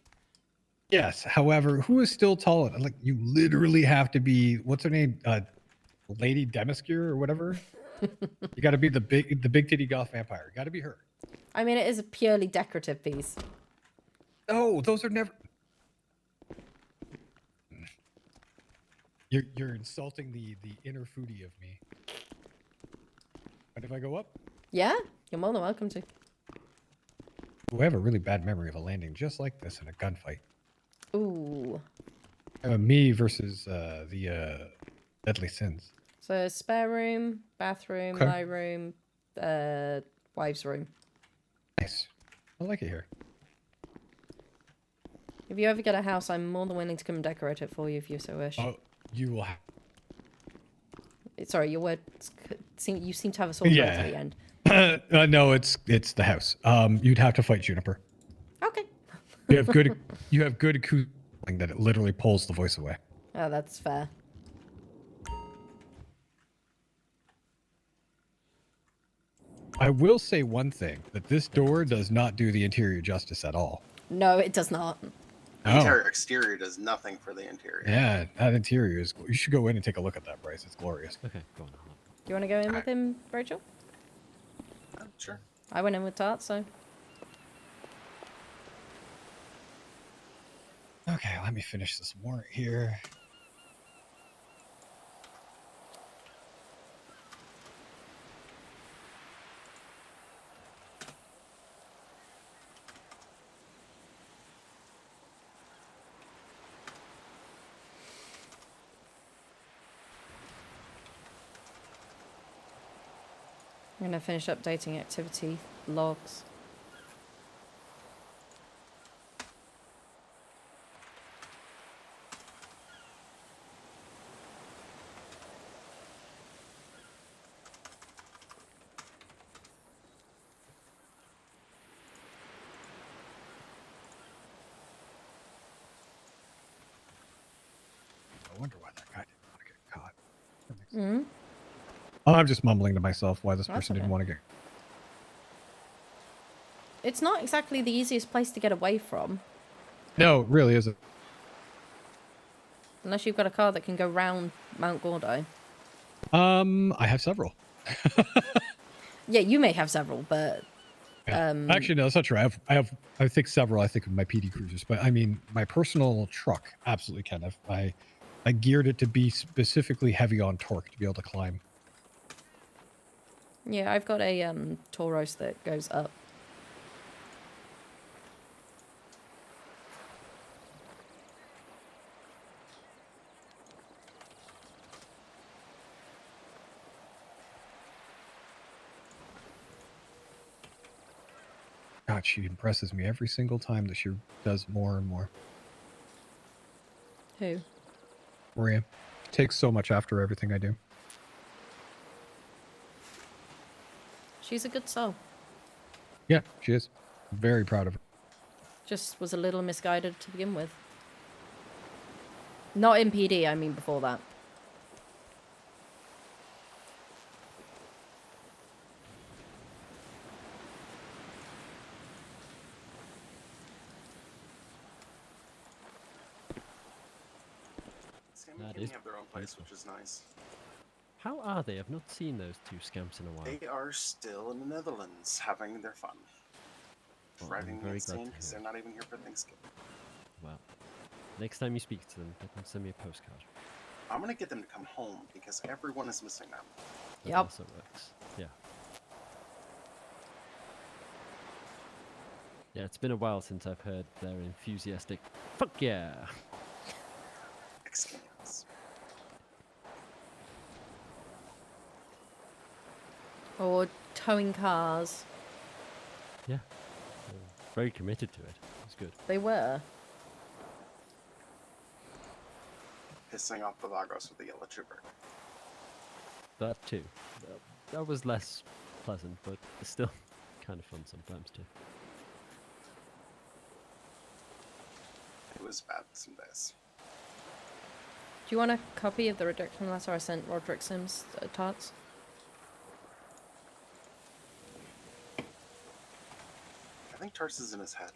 Yes. However, who is still tall enough? Like, you literally have to be, what's her name? Lady Demiskir or whatever. You got to be the big titty goth vampire. Got to be her. I mean, it is a purely decorative piece. No, those are never. You're insulting the inner foodie of me. But if I go up, Yeah, you're more than welcome to. I have a really bad memory of a landing just like this in a gunfight. Ooh. Me versus the Deadly Sins. So spare room, bathroom, Okay. my room, wife's room. Nice. I like it here. If you ever get a house, I'm more than willing to come and decorate it for you if you so wish. Oh, you will have. Sorry, your words. You seem to have a sore throat Yeah. at the end. No, it's the house. You'd have to fight Juniper. Okay. You have good acoustic that it literally pulls the voice away. Oh, that's fair. I will say one thing, that this door does not do the interior justice at all. No, it does not. The entire exterior does nothing for the interior. Yeah, that interior is. You should go in and take a look at that, Bryce. It's glorious. Okay, go on. Do you want to go in with him, Rachel? Sure. I went in with Tart, so. Okay, let me finish this warrant here. I'm going to finish updating activity logs. I wonder why that guy didn't want to get caught. That makes Mm-hmm. sense. Oh, I'm just mumbling to myself why this That's person okay. didn't want to get. It's not exactly the easiest place to get away from, No, it really isn't. unless you've got a car that can go round Mount Gordo. I have several. Yeah, you may have several, but Yeah. Actually, no, that's not true. I think several. I think of my PD cruisers, but I mean, my personal truck absolutely can. I geared it to be specifically heavy on torque to be able to climb. yeah, I've got a Tauros that goes up. God, she impresses me every single time that she does more and more. Who? Maria takes so much after everything I do. She's a good soul. Yeah, she is. Very proud of her. Just was a little misguided to begin with. Not in PD, I mean before that. Sam That can is have their own place, beautiful. which is nice. How are they? I've not seen those two scamps in a while. They are still in the Netherlands having their fun. Well, I'm Driving me very glad insane to because hear they're not even here for Thanksgiving. Well, next time you speak to them, get them to send me a postcard. I'm gonna get them to come home because everyone is missing them. That Yep. also works. Yeah. Yeah, it's been a while since I've heard their enthusiastic "fuck yeah." Excellent. Or towing cars. Yeah, very committed to it. It's good. They were. Pissing off the Vagos with the yellow trooper. That too. That was less pleasant, but still kind of fun sometimes too. It was bad some days. Do you want a copy of the rejection letter I sent Roderick Sims Tarts? I think Tarsus is in his head.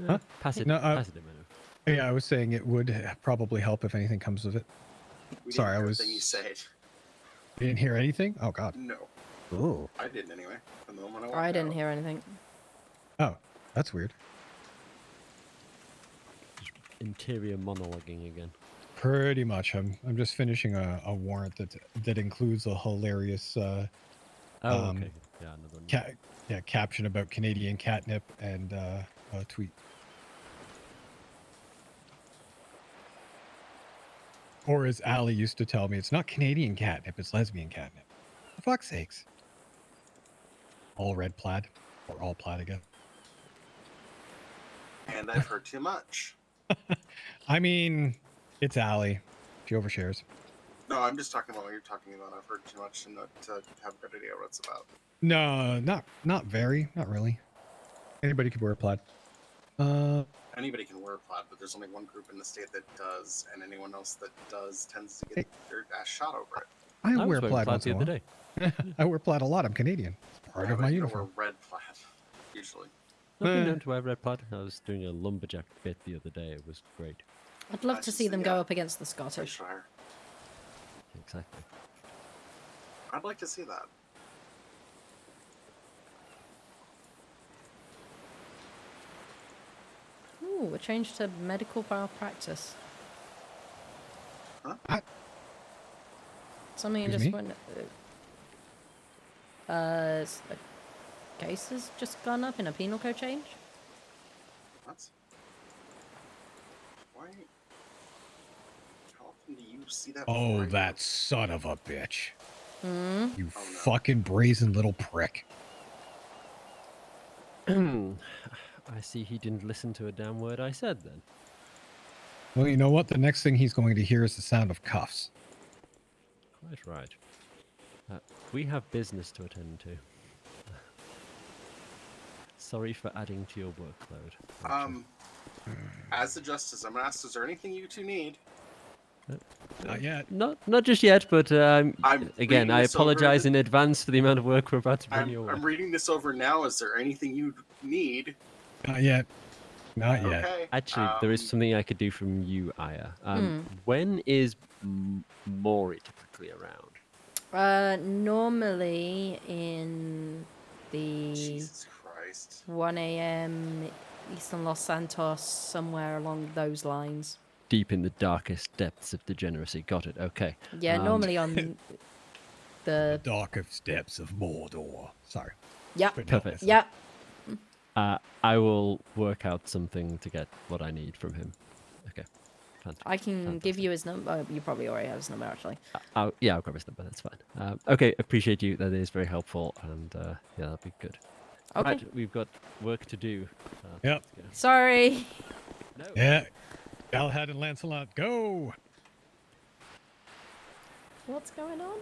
Huh? Pass it. No, Pass it, Eminem. Yeah, I was saying it would probably help if anything comes of it. We Sorry, didn't I hear was- a thing you said. You didn't hear anything? Oh God. No, Oh. I didn't anyway. From the moment I walked I didn't out. hear anything. Oh, that's weird. Interior monologuing again. Pretty much. I'm just finishing a warrant that includes a hilarious Oh, Um, okay. Yeah, another one. caption about Canadian catnip and a tweet. Or as Ali used to tell me, it's not Canadian catnip, it's lesbian catnip. For fuck's sakes. All red plaid. Or all plaid again. And I've heard too much. I mean, it's Ali. She overshares. No, I'm just talking about what you're talking about. I've heard too much and not to have a good idea what it's about. No, not very. Not really. Anybody could wear a plaid. Anybody can wear plaid, but there's only one group in the state that does, and anyone else that does tends to get their ass shot over it. I I wear was wearing plaid plaid once the in a other while. day. I wear plaid a lot. I'm Canadian. It's part Yeah, of but my you don't uniform. wear red plaid, usually. I've been Eh. known to wear red plaid. I was doing a lumberjack bit the other day. It was great. I'd love I to should see say, them yeah. go up against the For Scottish. sure. Exactly. I'd like to see that. Ooh, a change to medical malpractice. What? Something Excuse just me? went. The case has just gone up in a penal code change. What? Why? How often do you see that? Oh, before I that do? son of a bitch. Hmm. You Oh, no. fucking brazen little prick. I see he didn't listen to a damn word I said then. Well, you know what? The next thing he's going to hear is the sound of cuffs. Quite right. We have business to attend to. Sorry for adding to your workload. Rachel. As the justice, I'm gonna ask: is there anything you two need? Not yet. Not just yet, but I'm again, reading I this over apologize the- in advance for the amount of work we're about to bring your way. I'm reading this over now. Is there anything you need? Not yet. Not yet. Okay. Actually, there is something I could do from you, Aya. When is Maury typically around? Normally in the Jesus Christ. 1 a.m. Eastern Los Santos, somewhere along those lines. Deep in the darkest depths of degeneracy. Got it. Okay. Yeah, normally on The the. dark steps of Mordor. Sorry. Yep. Couldn't help Perfect. myself. Yep. I will work out something to get what I need from him. Okay. Fantastic. I can give you his number. Oh, you probably already have his number, actually. I'll grab his number. That's fine. Okay. Appreciate you. That is very helpful. And yeah, that'll be good. Okay. Right. We've got work to do. Yep. let's Sorry. go. No. Yeah. Galahad and Lancelot, go! What's going on?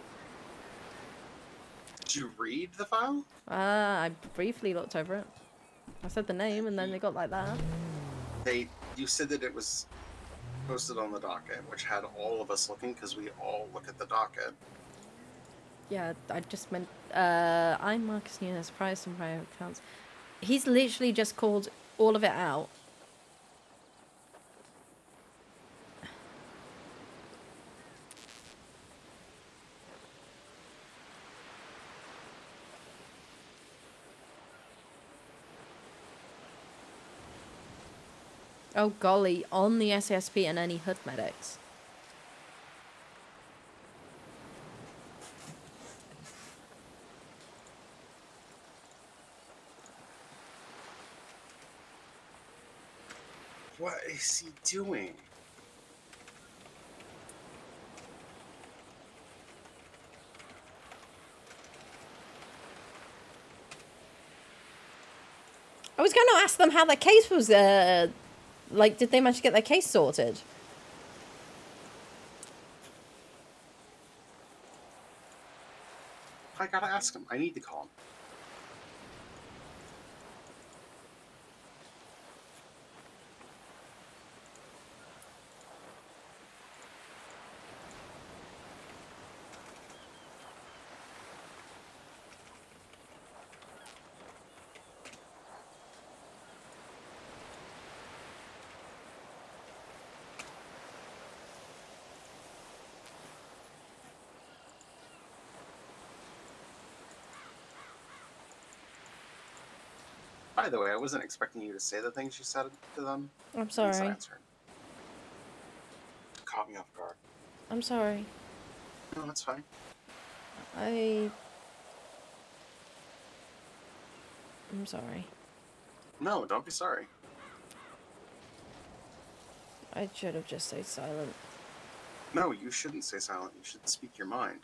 Did you read the file? I briefly looked over it. I said the name, and then they got like that. You said that it was posted on the docket, which had all of us looking because we all look at the docket. Yeah, I just meant. I'm Marcus Nunes, price and prior accounts. He's literally just called all of it out. Oh golly, on the SASP and any HUD medics. What is he doing? I was going to ask them how their case was, like, did they manage to get their case sorted? I gotta ask him. I need to call him. By the way, I wasn't expecting you to say the things you said to them. I'm Please don't sorry. answer. Caught me off guard. I'm sorry. No, that's fine. I'm sorry. No, don't be sorry. I should have just stayed silent. No, you shouldn't stay silent. You should speak your mind.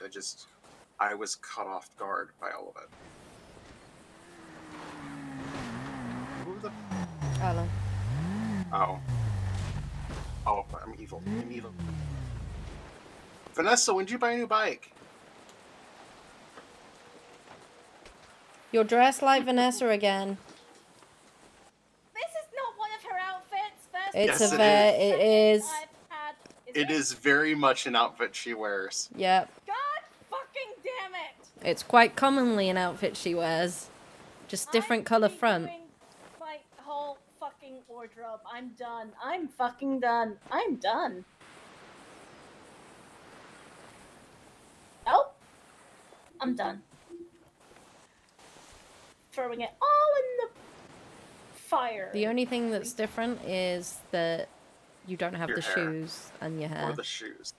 I was caught off guard by all of it. Who the? Alan. Oh. Oh, I'm evil. I'm evil. Vanessa, when did you buy a new bike? You're dressed like Vanessa again. This is not one of her outfits. First It's Yes, a it ver- is. it is. I've had. It is very much an outfit she wears. Yep. God fucking damn it! It's quite commonly an outfit she wears. Just different colour I'm front. redoing my whole fucking wardrobe. I'm done. I'm fucking done. I'm done. Oh, I'm done. Throwing it all in the fire. The only thing that's different is that you don't have Your the hair. shoes and your hair. Or the shoes.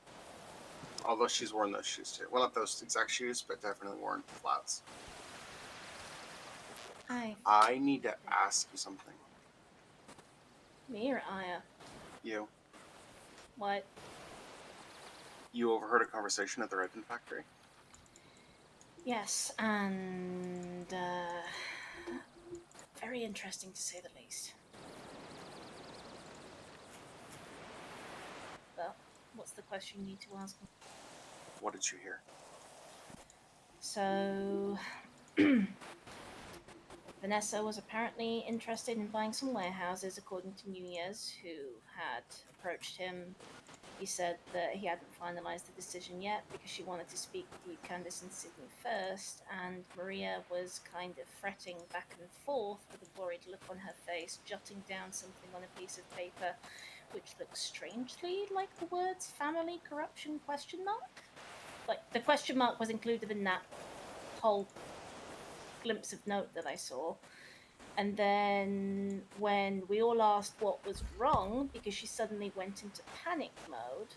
Although she's worn those shoes too. Well, not those exact shoes, but definitely worn flats. I need to ask you something. Me or Aya? You. What? You overheard a conversation at the Redmond factory? Yes, and very interesting to say the least. Well, what's the question you need to ask me? What did you hear? So, Vanessa was apparently interested in buying some warehouses, according to Nunez, who had approached him. He said that he hadn't finalized the decision yet because she wanted to speak with you, Candace, and Sydney first, and Maria was kind of fretting back and forth with a worried look on her face, jotting down something on a piece of paper which looked strangely like the words family corruption ? Like, the question mark was included in that whole glimpse of note that I saw. And then when we all asked what was wrong, because she suddenly went into panic mode,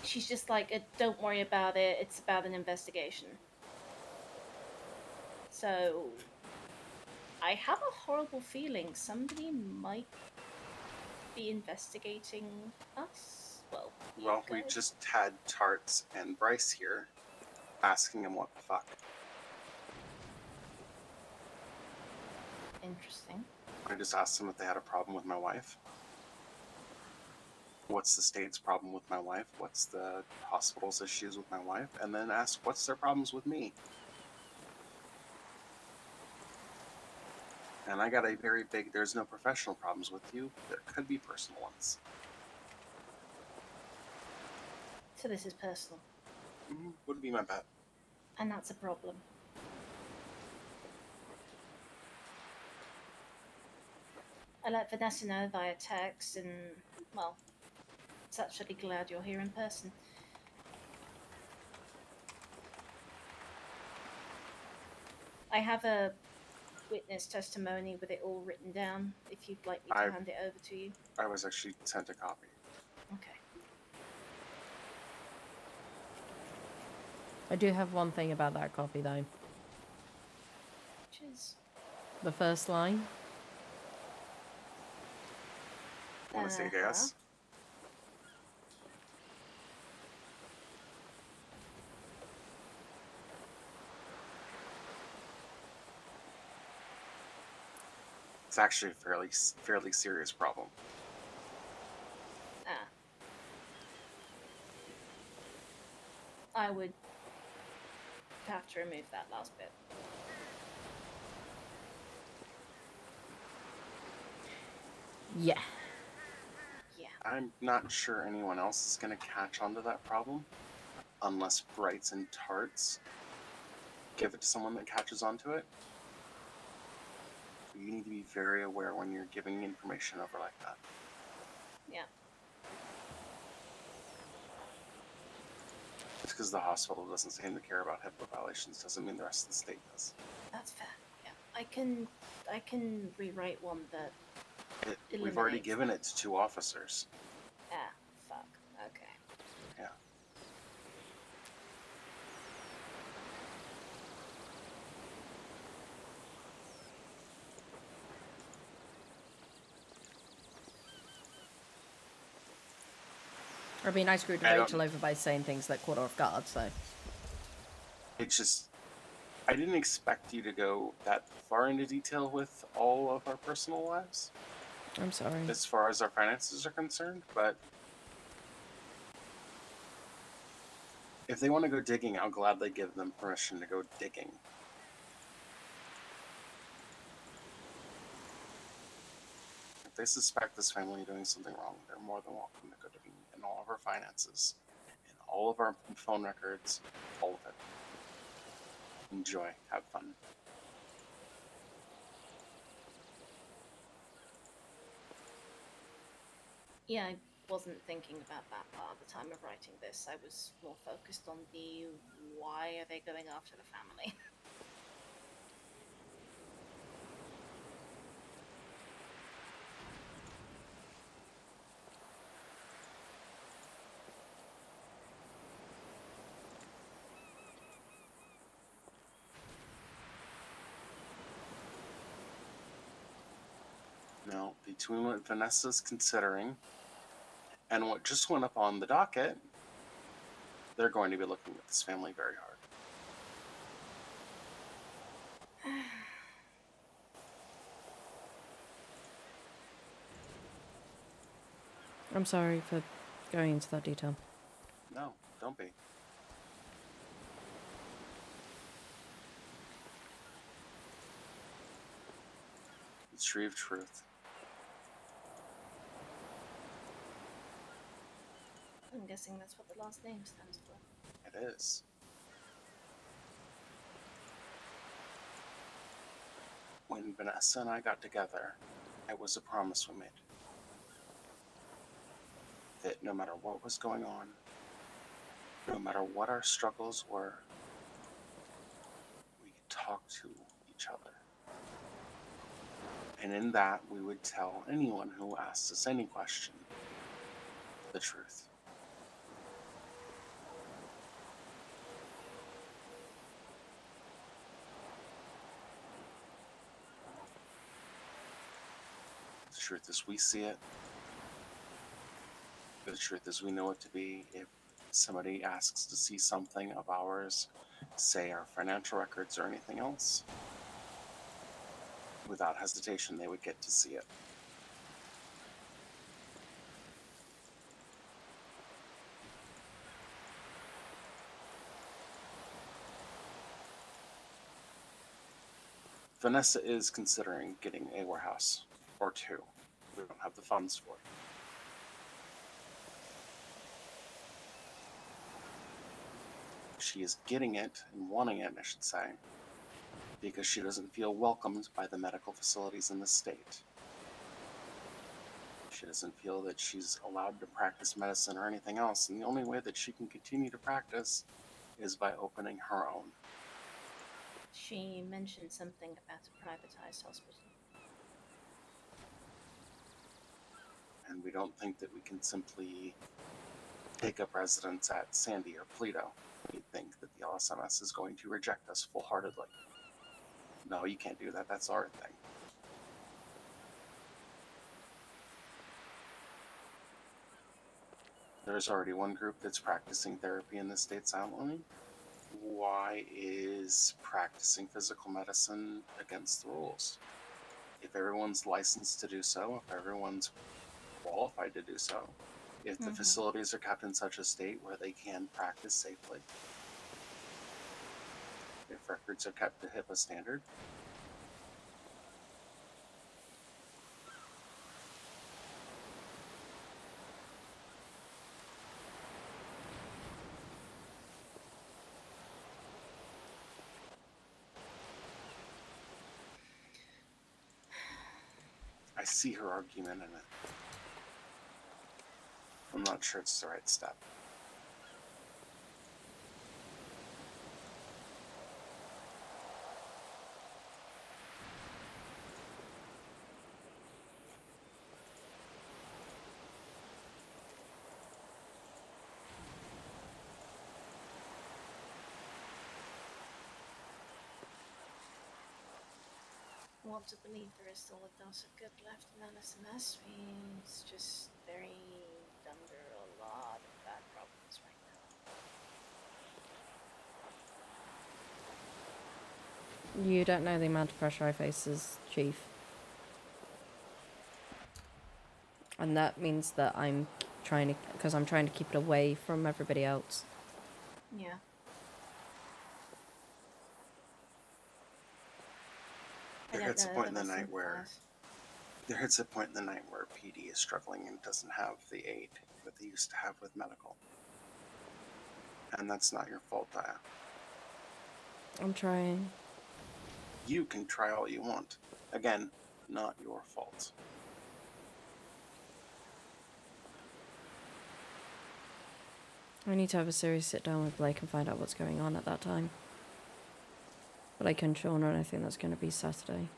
she's just like, don't worry about it, it's about an investigation. So, I have a horrible feeling somebody might be investigating us. Well, We just had Tarts and Bryce here, asking him what the fuck. Interesting. I just asked them if they had a problem with my wife. What's the state's problem with my wife? What's the hospital's issues with my wife? And then asked what's their problems with me. And I got a very big, there's no professional problems with you. There could be personal ones. So this is personal. Would be my bet. And that's a problem. I let Vanessa know via text, and, well, it's actually glad you're here in person. I have a witness testimony with it all written down, if you'd like me to hand it over to you. I was actually sent a copy. Okay. I do have one thing about that copy though. Which is? The first line. Want to take a guess? It's actually a fairly serious problem. Ah. I would have to remove that last bit. Yeah. Yeah. I'm not sure anyone else is going to catch on to that problem unless Brights and Tarts give it to someone that catches onto it. You need to be very aware when you're giving information over like that. Yeah. Just because the hospital doesn't seem to care about HIPAA violations doesn't mean the rest of the state does. That's fair. Yeah. I can rewrite one that We've already eliminates given that. it to 2 officers. Ah, fuck. Okay. Yeah. I mean, I screwed I don't- Rachel over by saying things that caught her off guard, so. It's just, I didn't expect you to go that far into detail with all of our personal lives I'm sorry. as far as our finances are concerned, but if they want to go digging, I'll gladly give them permission to go digging. If they suspect this family doing something wrong, they're more than welcome to go digging in all of our finances, in all of our phone records, all of it. Enjoy, have fun. Yeah, I wasn't thinking about that part at the time of writing this. I was more focused on the why are they going after the family. Now, between what Vanessa's considering and what just went up on the docket, they're going to be looking at this family very hard. I'm sorry for going into that detail. No, don't be. It's tree of truth. I'm guessing that's what the last name stands for. It is. When Vanessa and I got together, it was a promise we made. That no matter what was going on, no matter what our struggles were, we could talk to each other. And in that, we would tell anyone who asked us any question the truth. The truth as we see it. The truth as we know it to be. If somebody asks to see something of ours, say our financial records or anything else, without hesitation, they would get to see it. Vanessa is considering getting a warehouse or 2. We don't have the funds for it. She is getting it and wanting it, I should say, because she doesn't feel welcomed by the medical facilities in the state. She doesn't feel that she's allowed to practice medicine or anything else, and the only way that she can continue to practice is by opening her own. She mentioned something about a privatized hospital. And we don't think that we can simply take up residence at Sandy or Pluto. We think that the LSMS is going to reject us full-heartedly. No, you can't do that. That's our thing. There's already one group that's practicing therapy in the state silently. Why is practicing physical medicine against the rules? If everyone's licensed to do so, if everyone's qualified to do so, if the facilities are kept in such a state where they can practice safely, if records are kept to HIPAA standard, I see her argument in it. I'm not sure it's the right step. I want to believe there is still a dose of good left in LSMS. He's just buried under a lot of bad problems right now. You don't know the amount of pressure I face as chief. And that means that I'm trying to keep it away from everybody else. Yeah. There hits a point in the night where PD is struggling and doesn't have the aid that they used to have with medical. And that's not your fault, Daya. I'm trying. You can try all you want. Again, not your fault. I need to have a serious sit down with Blake and find out what's going on at that time. Blake and Shauna, and I think that's going to be Saturday.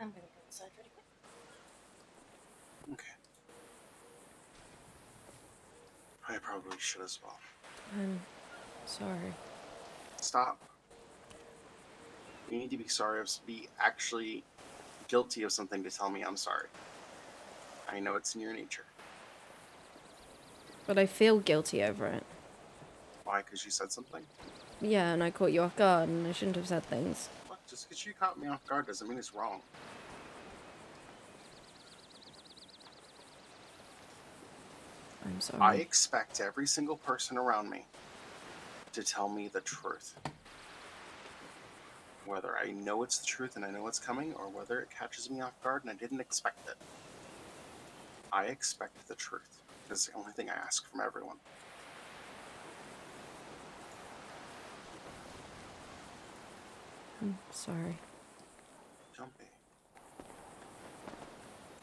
I'm gonna go inside really quick. Okay. I probably should as well. I'm sorry. Stop. You need to be sorry, be actually guilty of something to tell me I'm sorry. I know it's in your nature. But I feel guilty over it. Why? Because you said something? Yeah, and I caught you off guard, and I shouldn't have said things. Look, just because you caught me off guard doesn't mean it's wrong. I'm sorry. I expect every single person around me to tell me the truth. Whether I know it's the truth and I know it's coming, or whether it catches me off guard and I didn't expect it. I expect the truth. That's the only thing I ask from everyone. I'm sorry. Don't be.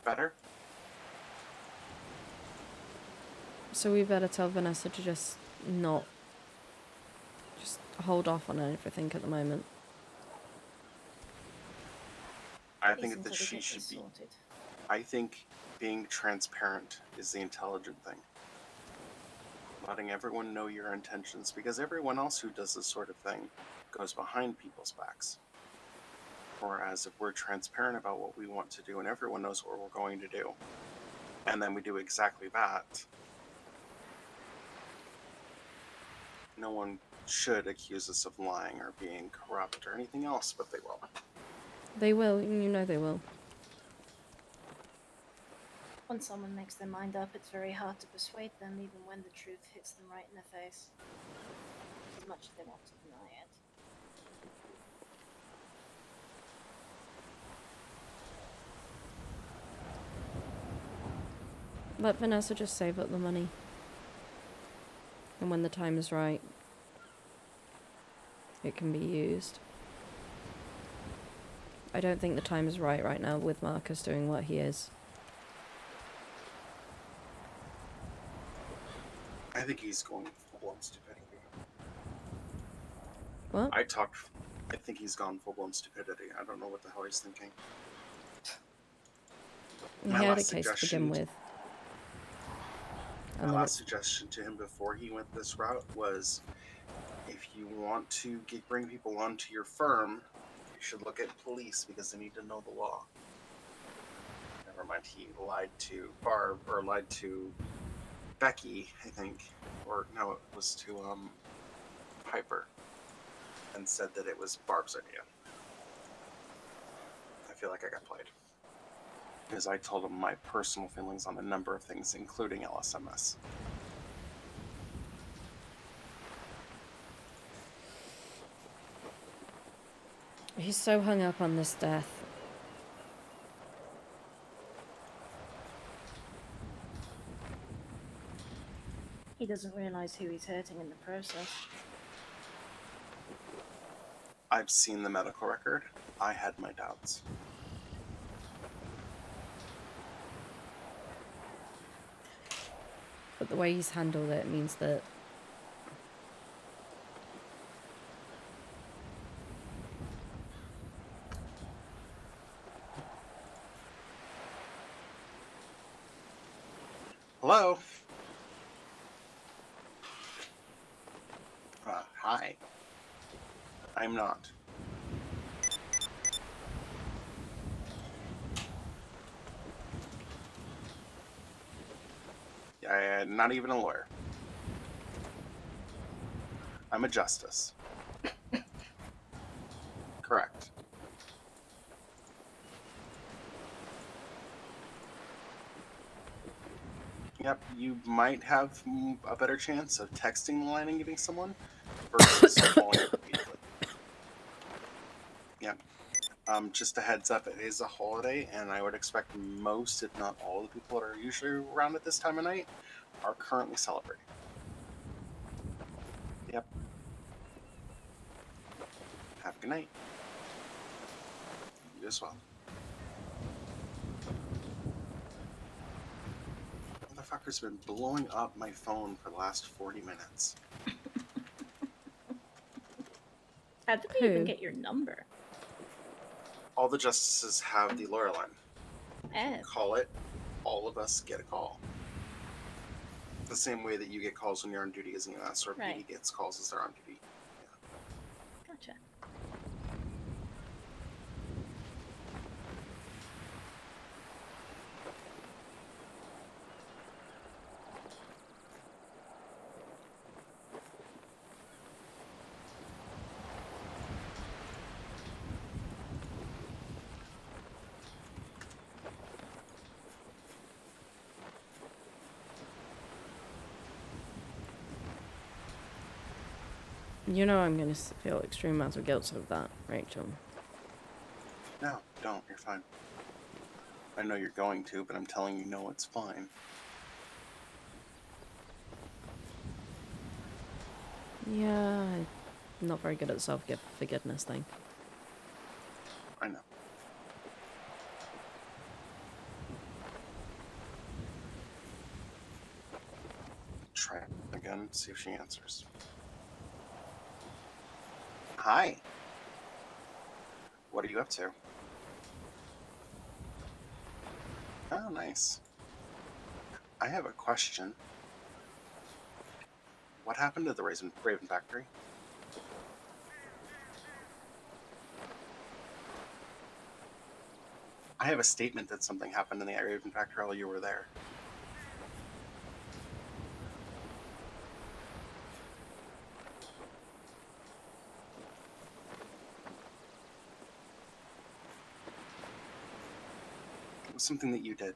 Better? So we better tell Vanessa to just hold off on everything at the moment. I At least think that until we she get should this be. sorted. I think being transparent is the intelligent thing. Letting everyone know your intentions, because everyone else who does this sort of thing goes behind people's backs. Whereas if we're transparent about what we want to do and everyone knows what we're going to do, and then we do exactly that, no one should accuse us of lying or being corrupt or anything else, but they will. They will, you know they will. When someone makes their mind up, it's very hard to persuade them, even when the truth hits them right in the face. As much as they want to deny it. Let Vanessa just save up the money. And when the time is right, it can be used. I don't think the time is right now with Marcus doing what he is. I think he's going full-blown stupidity. What? I think he's gone full-blown stupidity. I don't know what the hell he's thinking. He My had a last case to suggestion- begin with. My And then last suggestion to him before he went this route was, if you want to bring people onto your firm, you should look at police because they need to know the law. Never mind, he lied to Barb, or lied to Becky, I think, or no, it was to Piper, and said that it was Barb's idea. I feel like I got played. Because I told him my personal feelings on a number of things, including LSMS. he's so hung up on this death. He doesn't realize who he's hurting in the process. I've seen the medical record. I had my doubts. But the way he's handled it means that Hello? Hi. I'm not. I'm not even a lawyer. I'm a justice. Correct. Yep, you might have a better chance of texting the line and getting someone versus calling repeatedly. Yep. Just a heads up, it is a holiday, and I would expect most, if not all, the people that are usually around at this time of night are currently celebrating. Yep. Have a good night. You as well. Motherfucker's been blowing up my phone for the last 40 minutes. How did they even Who? get your number? All the justices have the lawyer line. Oh, Call it, all of us get a call. The same way that you get calls when you're on duty as an EMS, or Right. PD gets calls as they're on duty. gotcha. you know I'm going to feel extreme amounts of guilt of that, Rachel. No, don't. You're fine. I know you're going to, but I'm telling you, no, it's fine. Yeah, I'm not very good at the self-forgiveness thing. I know. Try it again, see if she answers. Hi. What are you up to? Oh, nice. I have a question. What happened to the Raven Factory? I have a statement that something happened in the Raven Factory while you were there. It was something that you did.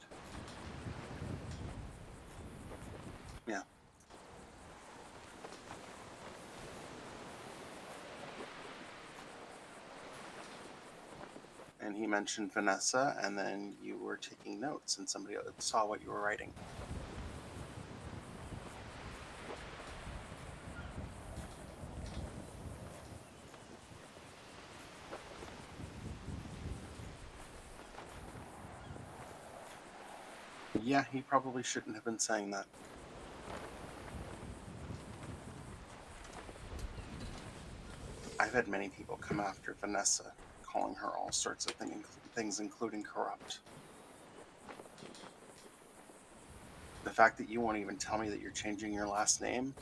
Yeah. And he mentioned Vanessa, and then you were taking notes, and somebody saw what you were writing. Yeah, he probably shouldn't have been saying that. I've had many people come after Vanessa, calling her all sorts of things, including corrupt. The fact that you won't even tell me that you're changing your last name,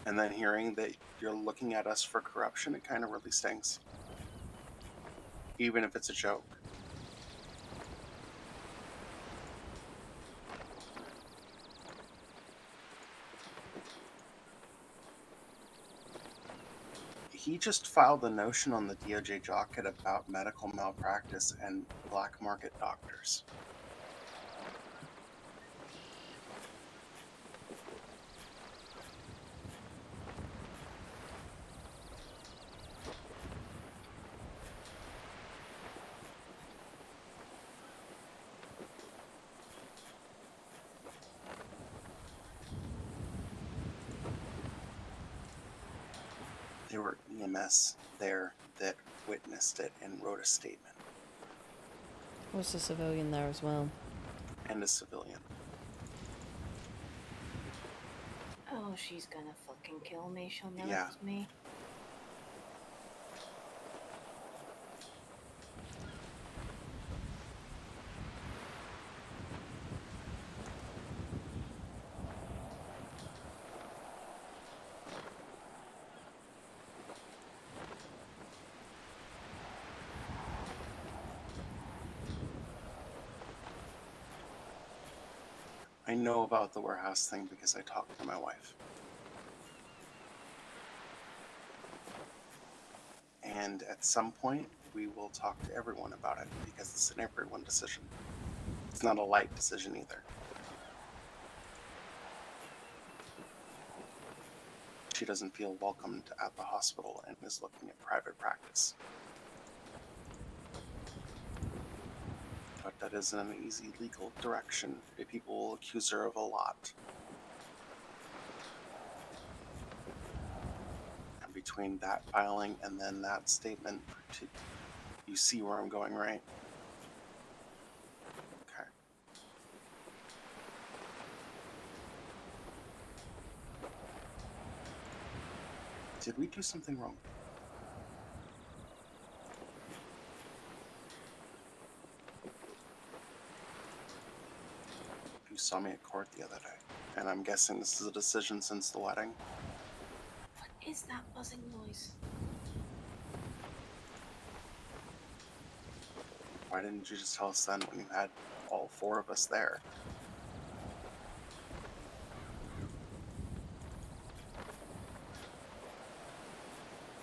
and then hearing that you're looking at us for corruption, it kind of really stings. Even if it's a joke. He just filed a notion on the DOJ docket about medical malpractice and black market doctors. There were EMS there that witnessed it and wrote a statement, Was a civilian there as well? and a civilian. Oh, she's gonna fucking kill me. She'll know Yeah. it was me. I know about the warehouse thing because I talked to my wife. And at some point, we will talk to everyone about it because it's an everyone decision. It's not a light decision either. She doesn't feel welcomed at the hospital and is looking at private practice. But that isn't an easy legal direction. People will accuse her of a lot. And between that filing and then that statement, you see where I'm going, right? Okay. Did we do something wrong? You saw me at court the other day, and I'm guessing this is a decision since the wedding. What is that buzzing noise? Why didn't you just tell us then when you had all four of us there?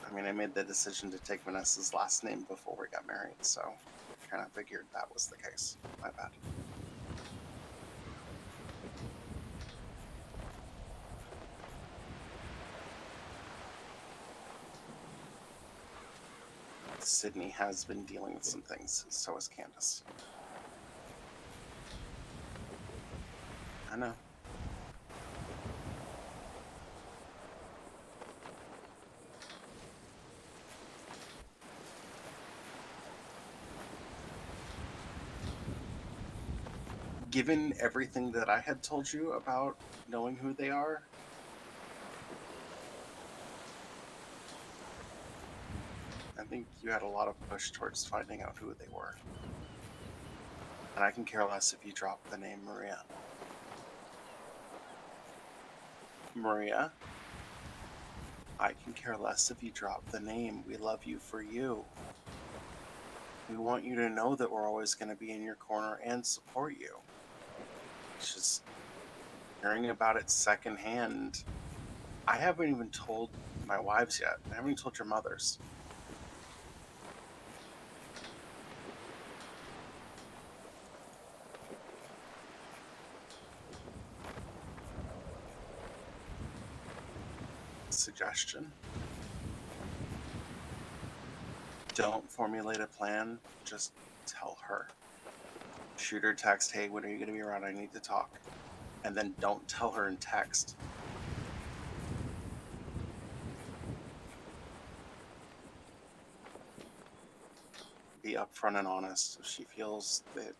I mean, I made the decision to take Vanessa's last name before we got married, so I kind of figured that was the case. My bad. Sydney has been dealing with some things, so has Candace. I know. Given everything that I had told you about knowing who they are, I think you had a lot of push towards finding out who they were. And I can care less if you drop the name Maria. Maria, I can care less if you drop the name. We love you for you. We want you to know that we're always going to be in your corner and support you. It's just hearing about it secondhand. I haven't even told my wives yet. I haven't even told your mothers. Suggestion: don't formulate a plan, just tell her. Shoot her a text, hey, when are you going to be around? I need to talk. And then don't tell her in text. Be upfront and honest. If she feels that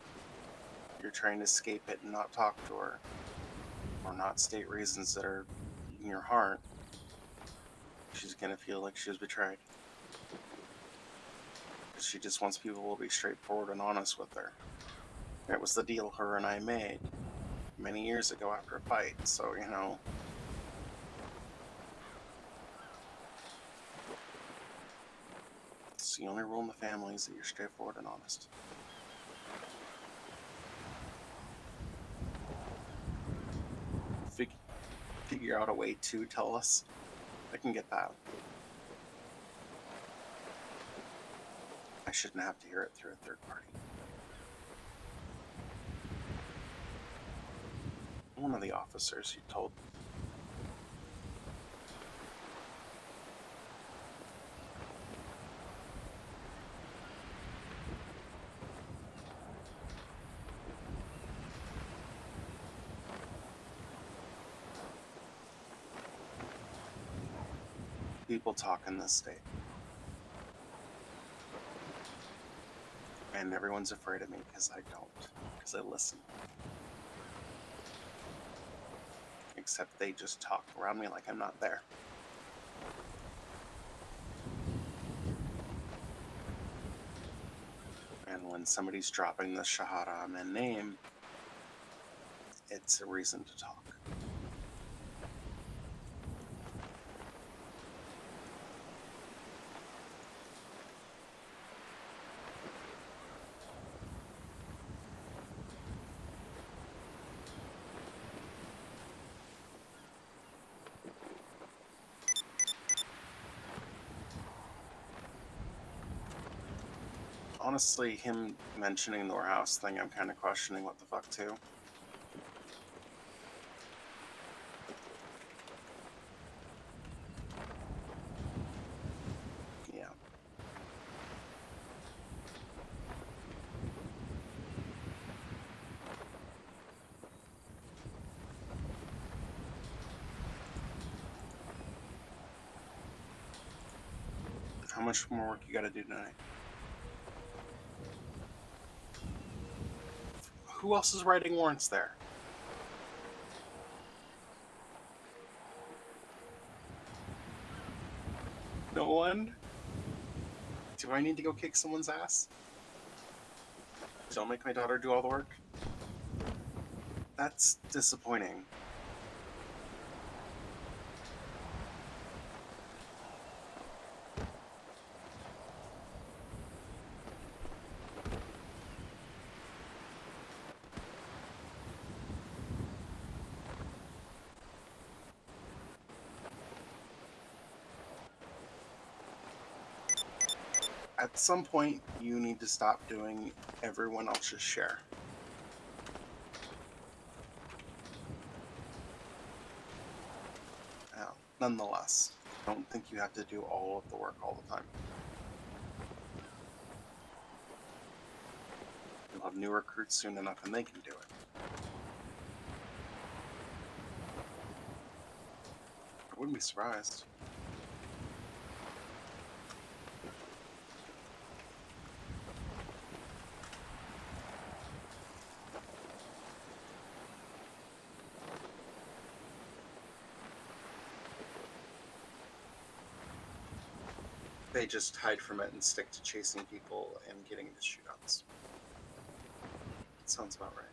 you're trying to escape it and not talk to her, or not state reasons that are in your heart, she's gonna feel like she was betrayed. She just wants people to be straightforward and honest with her. It was the deal her and I made many years ago after a fight, so, you know. It's the only rule in the family is that you're straightforward and honest. Figure out a way to tell us. I can get that. I shouldn't have to hear it through a third party. One of the officers you told. People talk in this state. And everyone's afraid of me because I don't. Because I listen. Except they just talk around me like I'm not there. And when somebody's dropping the Shahada Amen name, it's a reason to talk. Honestly, him mentioning the warehouse thing, I'm kind of questioning what the fuck too. Yeah. How much more work you gotta do tonight? Who else is writing warrants there? No one? Do I need to go kick someone's ass? Don't make my daughter do all the work? That's disappointing. At some point, you need to stop doing everyone else's share. Now, nonetheless, don't think you have to do all of the work all the time. You'll have new recruits soon enough and they can do it. I wouldn't be surprised. They just hide from it and stick to chasing people and getting the shootouts. That sounds about right.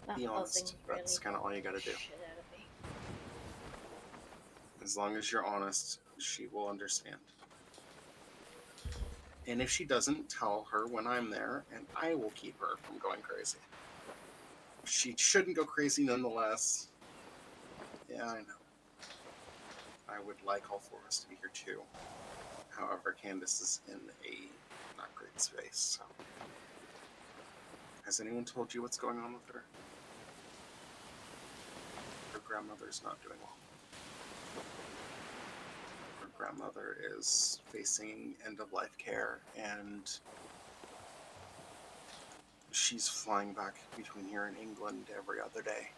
That Be buzzing honest. That's really kind of all you gotta do. shit out of me. As long as you're honest, she will understand. And if she doesn't, tell her when I'm there, and I will keep her from going crazy. She shouldn't go crazy nonetheless. Yeah, I know. I would like all four of us to be here too. However, Candace is in a not great space, so. Has anyone told you what's going on with her? Her grandmother's not doing well. Her grandmother is facing end-of-life care, and she's flying back between here and England every other day.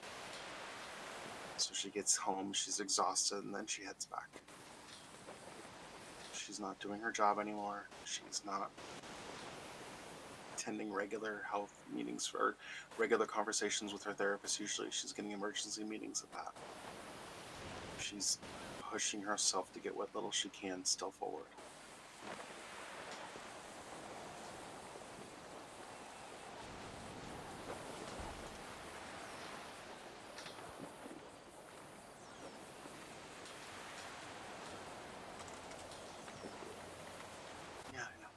So she gets home, she's exhausted, and then she heads back. She's not doing her job anymore. She's not attending regular health meetings or regular conversations with her therapist. Usually she's getting emergency meetings at that. She's pushing herself to get what little she can still forward. Yeah, I know.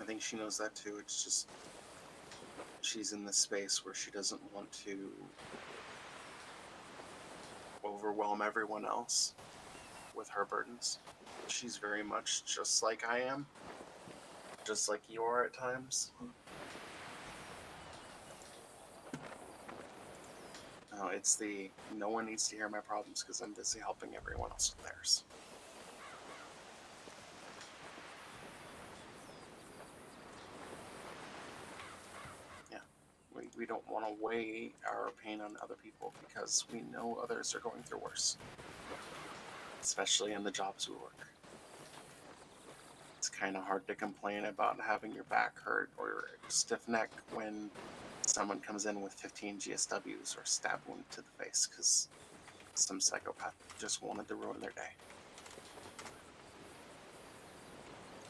I think she knows that too. It's just she's in this space where she doesn't want to overwhelm everyone else with her burdens. She's very much just like I am, just like you are at times. No, it's the no one needs to hear my problems because I'm busy helping everyone else with theirs. Yeah, we don't want to weigh our pain on other people because we know others are going through worse, especially in the jobs we work. It's kind of hard to complain about having your back hurt or your stiff neck when someone comes in with 15 GSWs or stab wound to the face because some psychopath just wanted to ruin their day.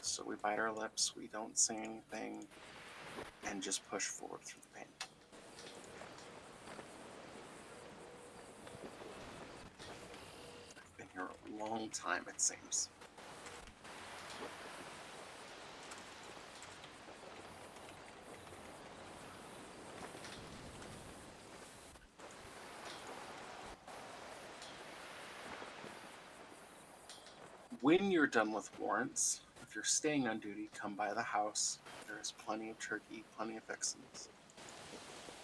So we bite our lips, we don't say anything, and just push forward through the pain. I've been here a long time, it seems. When you're done with warrants, if you're staying on duty, come by the house. There's plenty of turkey, plenty of fixings.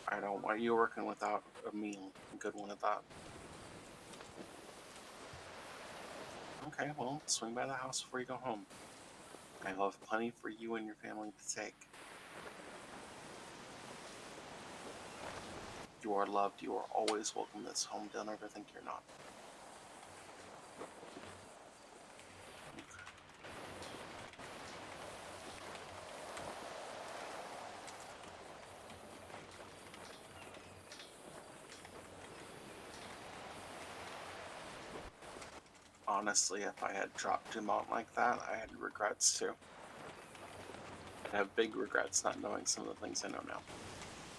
I don't want you working without a meal, a good one at that. Okay, well, swing by the house before you go home. I will have plenty for you and your family to take. You are loved. You are always welcome to this home. Don't ever think you're not. Honestly, if I had dropped him out like that, I had regrets too. I have big regrets not knowing some of the things I know now.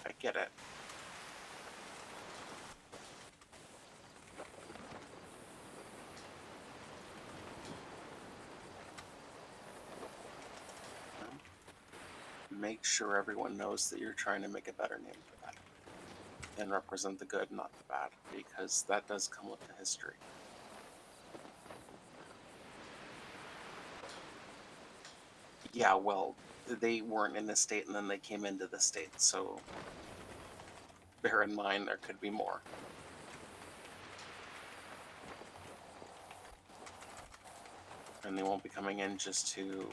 I get it. Make sure everyone knows that you're trying to make a better name for that and represent the good, not the bad, because that does come with the history. Yeah, well, they weren't in the state and then they came into the state, so bear in mind there could be more. And they won't be coming in just to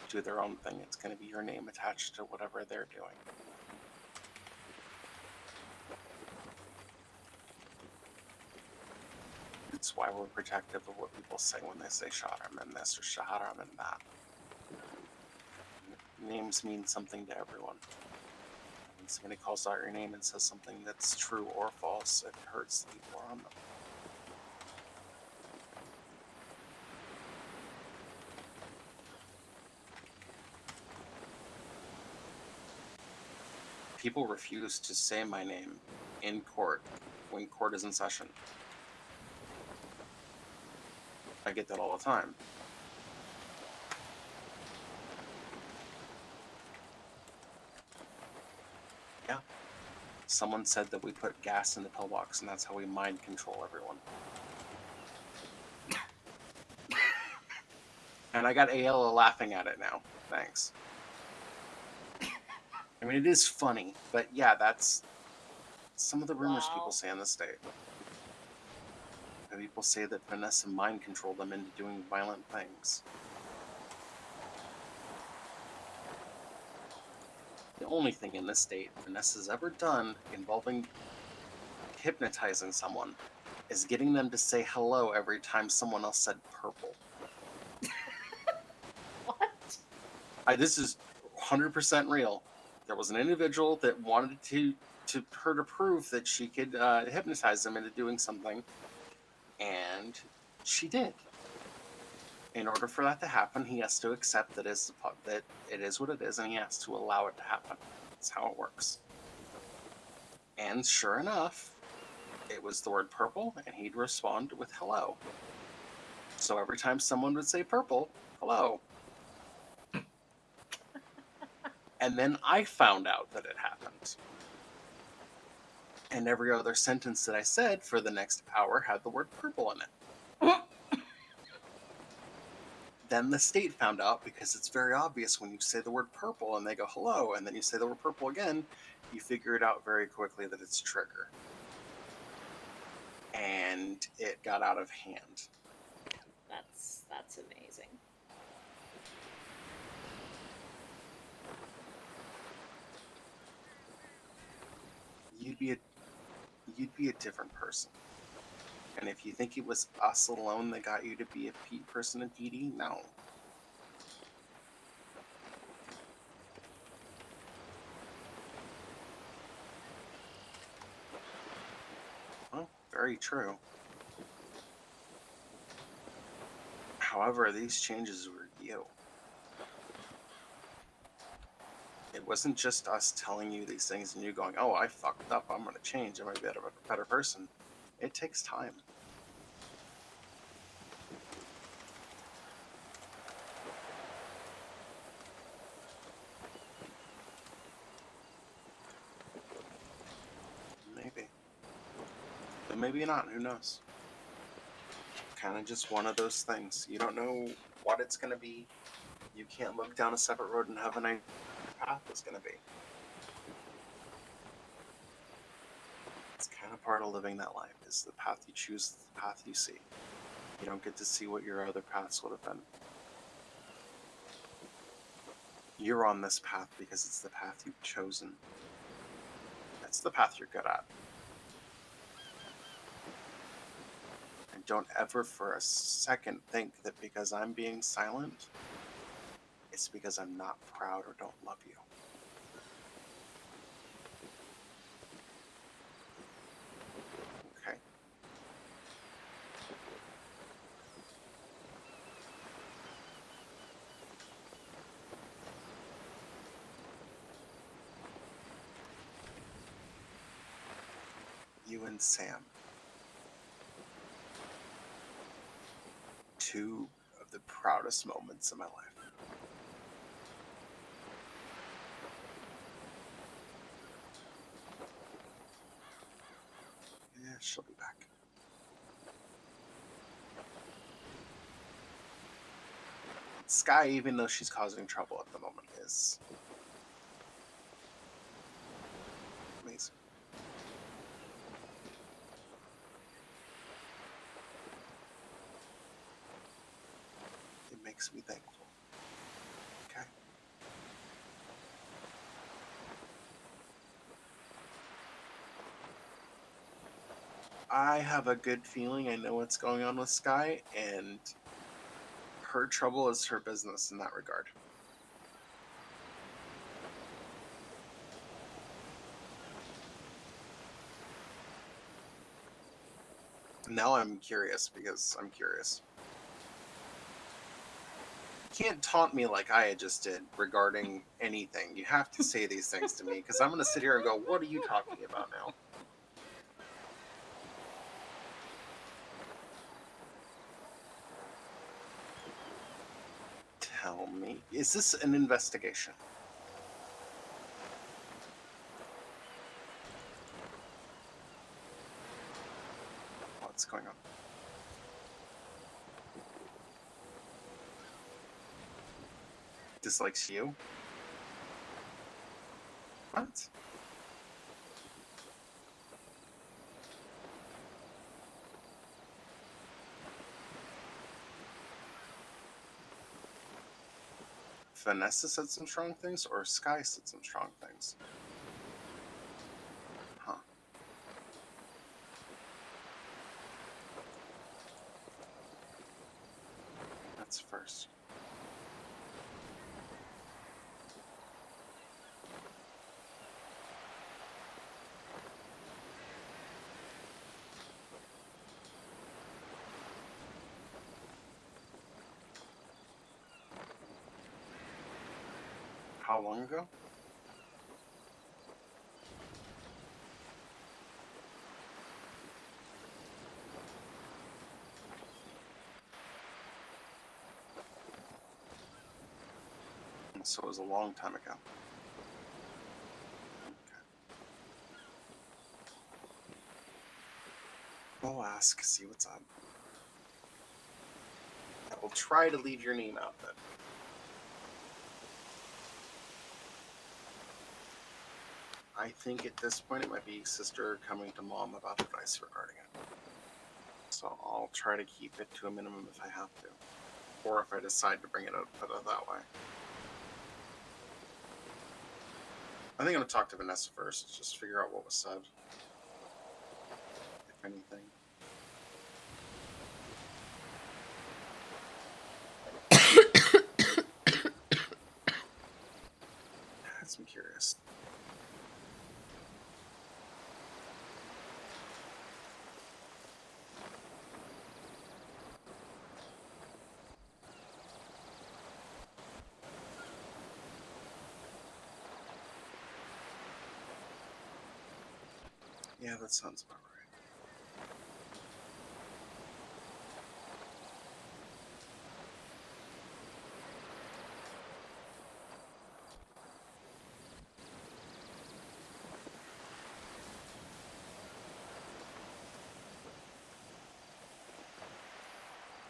do their own thing. It's going to be your name attached to whatever they're doing. It's why we're protective of what people say when they say shot him in this or shot him in that. Names mean something to everyone. When somebody calls out your name and says something that's true or false, it hurts the people around them. People refuse to say my name in court when court is in session. I get that all the time. Yeah. Someone said that we put gas in the pillbox and that's how we mind control everyone. And I got Ayala laughing at it now. Thanks. I mean, it is funny, but yeah, that's some of the rumors people say in the state. And people say that Vanessa mind controlled them into doing violent things. The only thing in this state Vanessa has ever done involving hypnotizing someone is getting them to say hello every time someone else said purple. What? This is 100% real. There was an individual that wanted her to prove that she could hypnotize them into doing something, and she did. In order for that to happen, he has to accept that it is what it is, and he has to allow it to happen. That's how it works. And sure enough, it was the word purple, and he'd respond with hello. So every time someone would say purple, hello. And then I found out that it happened. And every other sentence that I said for the next hour had the word purple in it. Then the state found out, because it's very obvious when you say the word purple and they go hello, and then you say the word purple again, you figure it out very quickly that it's trigger. And it got out of hand. That's amazing. You'd be a different person. And if you think it was us alone that got you to be a person in PD, no. Well, very true. However, these changes were you. It wasn't just us telling you these things and you going, oh, I fucked up, I'm going to change, I'm going to be a better person. It takes time. Maybe. But maybe not, who knows? Kind of just one of those things. You don't know what it's going to be. You can't look down a separate road and have an idea what your path is going to be. It's kind of part of living that life, is the path you choose, the path you see. You don't get to see what your other paths would have been. You're on this path because it's the path you've chosen. That's the path you're good at. And don't ever for a second think that because I'm being silent, it's because I'm not proud or don't love you. Okay? You and Sam. Two of the proudest moments of my life. Yeah, she'll be back. Sky, even though she's causing trouble at the moment, is amazing. It makes me thankful. Okay? I have a good feeling I know what's going on with Sky, and her trouble is her business in that regard. Now I'm curious because I'm curious. You can't taunt me like I just did regarding anything. You have to say these things to me because I'm going to sit here and go, what are you talking about now? Tell me, is this an investigation? What's going on? Dislikes you? What? Vanessa said some strong things or Sky said some strong things? Huh. That's first. How long ago? So it was a long time ago. Okay. We'll ask, see what's up. I will try to leave your name out then. I think at this point it might be sister coming to mom about advice regarding it. So I'll try to keep it to a minimum if I have to. Or if I decide to bring it up, put it that way. I think I'm gonna talk to Vanessa first, just figure out what was said. If anything. Has me curious. Yeah, that sounds about right.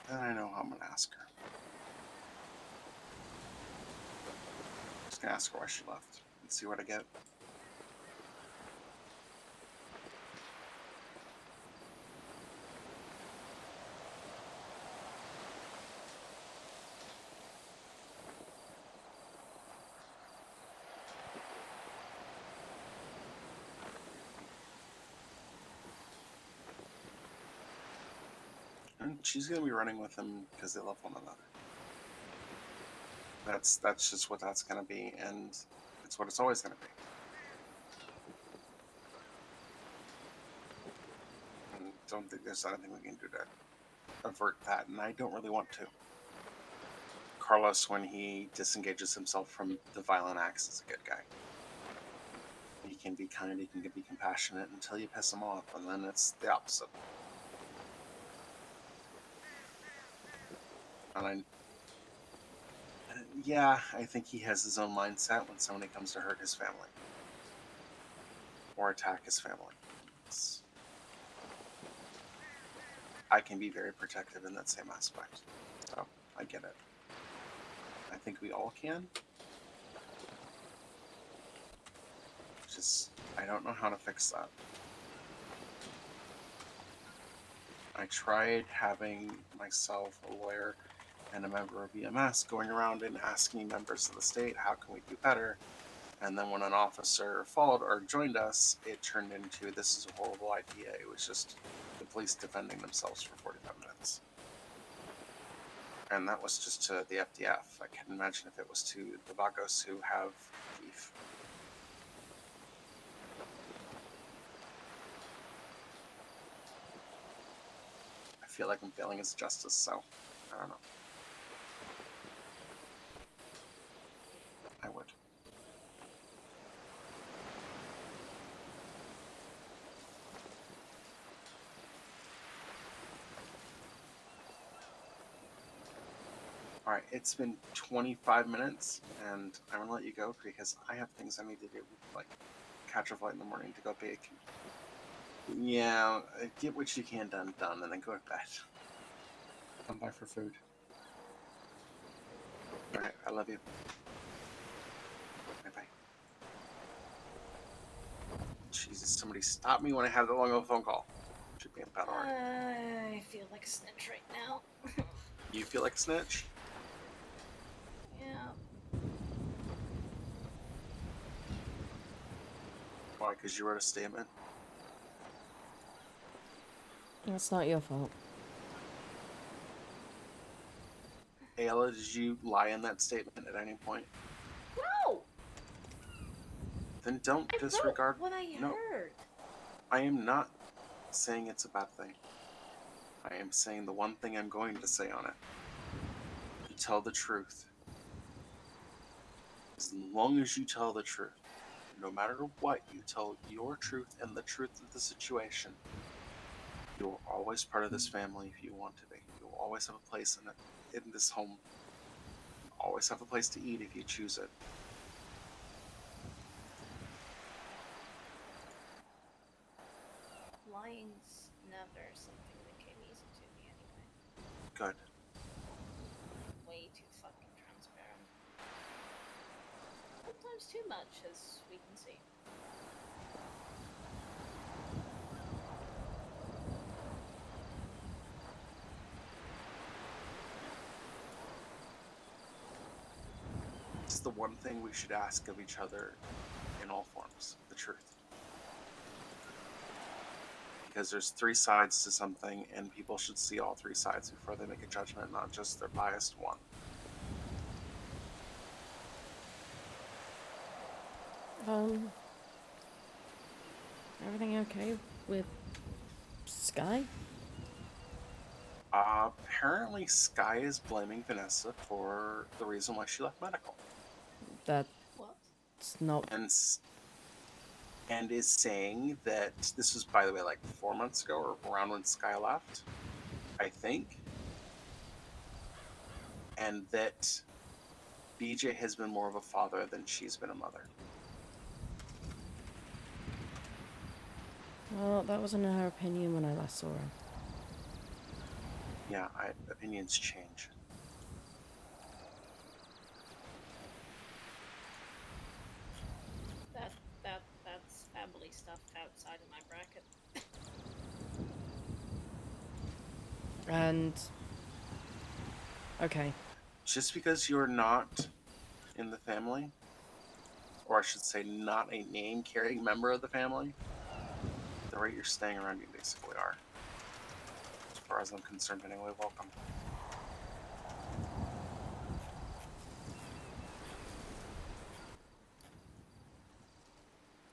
Then I know how I'm gonna ask her. Just gonna ask her why she left and see what I get. And she's gonna be running with him because they love one another. That's just what that's gonna be, and it's what it's always gonna be. And don't think there's anything we can do to avert that, and I don't really want to. Carlos, when he disengages himself from the violent acts, is a good guy. He can be kind, he can be compassionate until you piss him off, and then it's the opposite. And yeah, I think he has his own mindset when somebody comes to hurt his family or attack his family. I can be very protective in that same aspect, so I get it. I think we all can. Just, I don't know how to fix that. I tried having myself, a lawyer, and a member of EMS going around and asking members of the state, how can we do better? And then when an officer followed or joined us, it turned into, this is a horrible idea. It was just the police defending themselves for 45 minutes. And that was just to the FDF. I can't imagine if it was to the Vagos who have beef. I feel like I'm failing as justice, so I don't know. I would. Alright, it's been 25 minutes, and I'm gonna let you go because I have things I need to do, like catch a flight in the morning to go bake. Yeah, get what you can done, and then go to bed. Come by for food. Alright, I love you. Bye-bye. Jesus, somebody stop me when I have that long of a phone call. Should be in bed already. I feel like a snitch right now. You feel like a snitch? Yeah. Why? Because you wrote a statement? It's not your fault. Ayla, did you lie in that statement at any point? No! Then don't I disregard. wrote what I No, heard. I am not saying it's a bad thing. I am saying the one thing I'm going to say on it. You tell the truth. As long as you tell the truth, no matter what, you tell your truth and the truth of the situation. You're always part of this family if you want to be. You'll always have a place in this home. Always have a place to eat if you choose it. Lying's never something that came easy to me anyway. Good. Way too fucking transparent. Sometimes too much, as we can see. It's the one thing we should ask of each other in all forms, the truth. Because there's three sides to something, and people should see all three sides before they make a judgment, not just their biased one. Everything okay with Sky? Apparently Sky is blaming Vanessa for the reason why she left medical. That's What? not. And is saying that this was, by the way, like 4 months ago or around when Sky left, I think. And that BJ has been more of a father than she's been a mother. Well, that wasn't her opinion when I last saw her. Yeah, opinions change. That's family stuff outside of my bracket. And okay, Just because you're not in the family, or I should say not a name-carrying member of the family, the rate you're staying around, you basically are. As far as I'm concerned, anyway, welcome.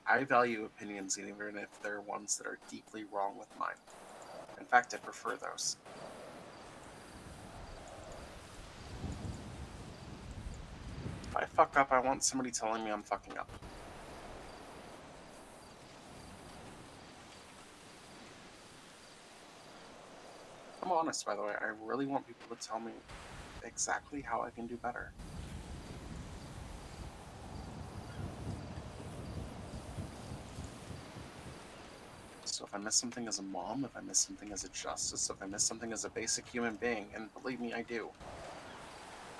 I value opinions even if they're ones that are deeply wrong with mine. In fact, I prefer those. If I fuck up, I want somebody telling me I'm fucking up. I'm honest, by the way. I really want people to tell me exactly how I can do better. So if I miss something as a mom, if I miss something as a justice, if I miss something as a basic human being, and believe me, I do,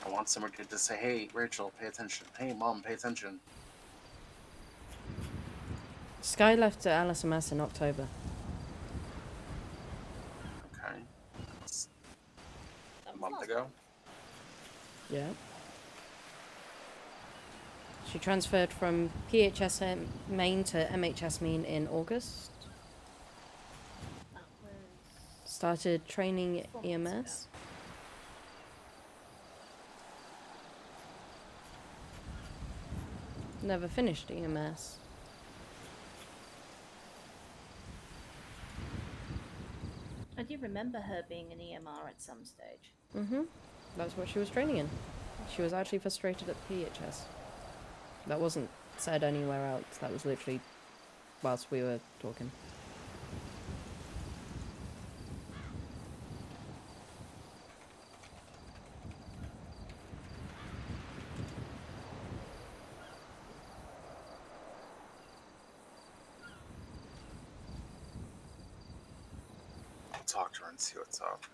I want somebody to say, hey, Rachel, pay attention. Hey, Mom, pay attention. Sky left to LSMS in October. Okay. It's That a was month last ago. month. Yeah. She transferred from PHS main to MHS main in August. That was Started training 4 months EMS. Never finished EMS. I do remember her being an EMR at some stage. Mm-hmm. That's what she was training in. She was actually frustrated at PHS. That wasn't said anywhere else. That was literally whilst we were talking. I'll talk to her and see what's up.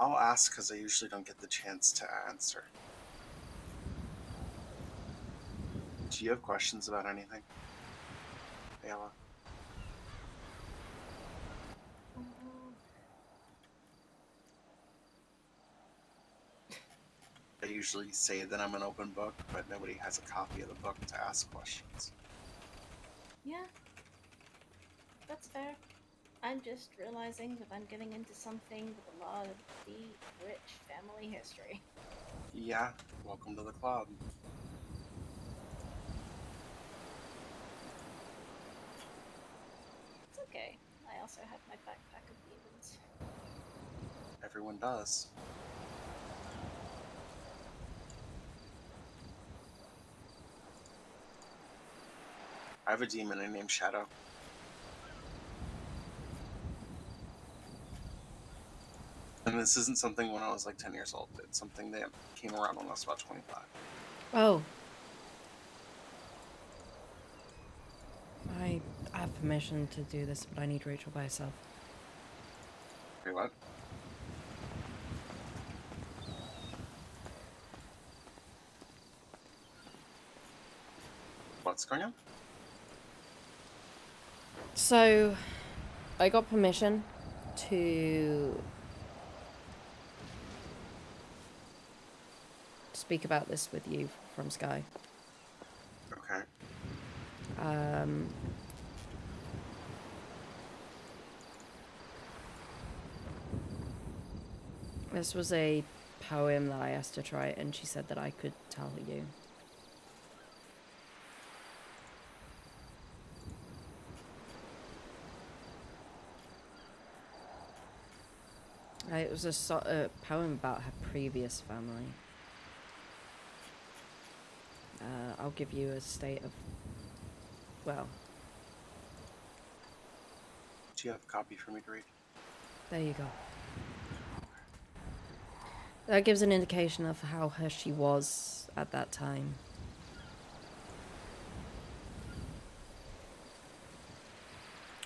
I'll ask because I usually don't get the chance to answer. Do you have questions about anything, Ayla? usually say that I'm an open book, but nobody has a copy of the book to ask questions. Yeah, that's fair. I'm just realizing that I'm getting into something with a lot of deep, rich family history. Yeah, welcome to the club. It's okay. I also have my backpack of demons. Everyone does. I have a demon named Shadow. And this isn't something when I was like 10 years old. It's something that came around when I was about 25. Oh. I have permission to do this, but I need Rachel by herself. Wait, what? What's going on? So, I got permission to speak about this with you from Sky. Okay. This was a poem that I asked her to write, and she said that I could tell you. It was a poem about her previous family. I'll give you a state of... Well, Do you have a copy for me to read? there you go. That gives an indication of how her she was at that time.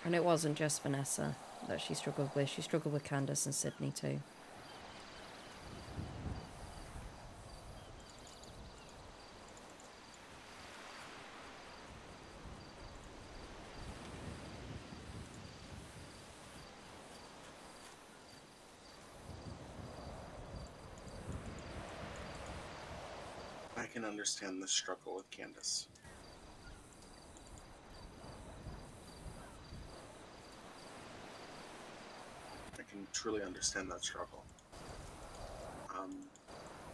And it wasn't just Vanessa that she struggled with. She struggled with Candace and Sydney too. I can understand the struggle with Candace. I can truly understand that struggle.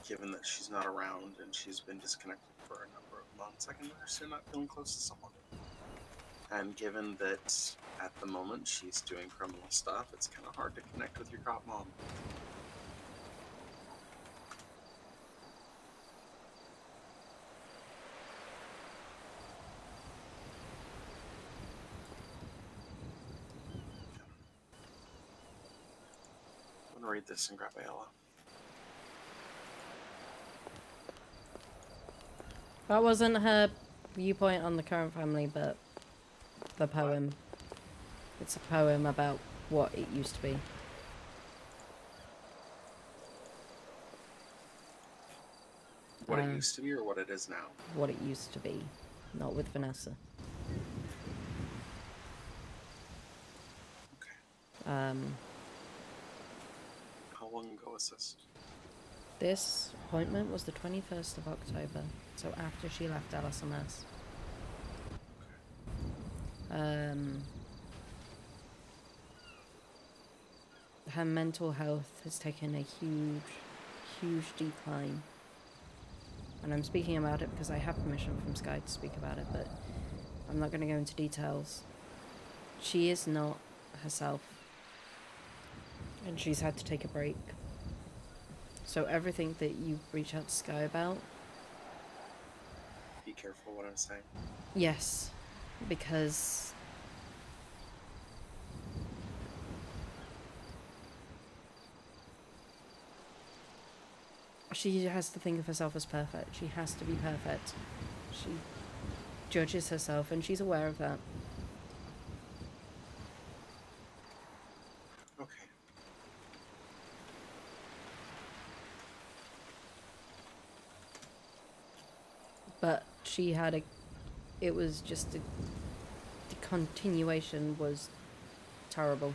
Given that she's not around and she's been disconnected for a number of months, I can understand not feeling close to someone. And given that at the moment she's doing criminal stuff, it's kind of hard to connect with your cop mom. I'm gonna read this and grab Ayla. That wasn't her viewpoint on the current family, but the poem. It's a poem about what it used to be. What it used to be or what it is now? What it used to be. Not with Vanessa. Okay. How long ago was this? This appointment was the 21st of October, so after she left LSMS. Her mental health has taken a huge decline. And I'm speaking about it because I have permission from Sky to speak about it, but I'm not going to go into details. She is not herself. And she's had to take a break. So everything that you reach out to Sky about... Be careful what I'm saying. Yes, because... she has to think of herself as perfect. She has to be perfect. She judges herself, and she's aware of that. Okay. But she had a... It was just a... The continuation was terrible.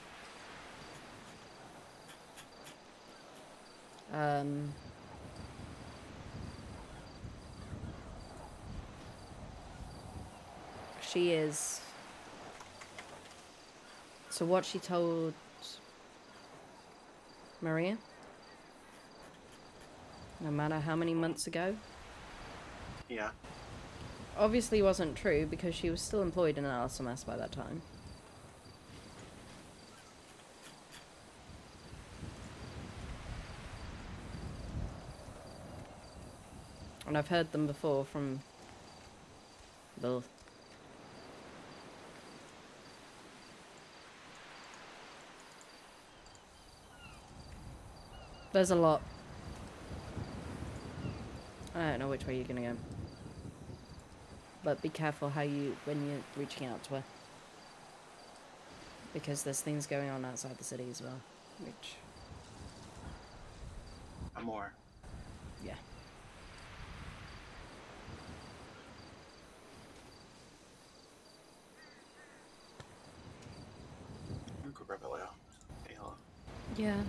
she is. So what she told Maria, no matter how many months ago, Yeah. obviously wasn't true because she was still employed in LSMS by that time. And I've heard them before from Lilith. There's a lot. I don't know which way you're gonna go. But be careful when you're reaching out to her. Because there's things going on outside the city as well. Which, I'm more. yeah. Uncle Revelio. Hey, hello. Yeah.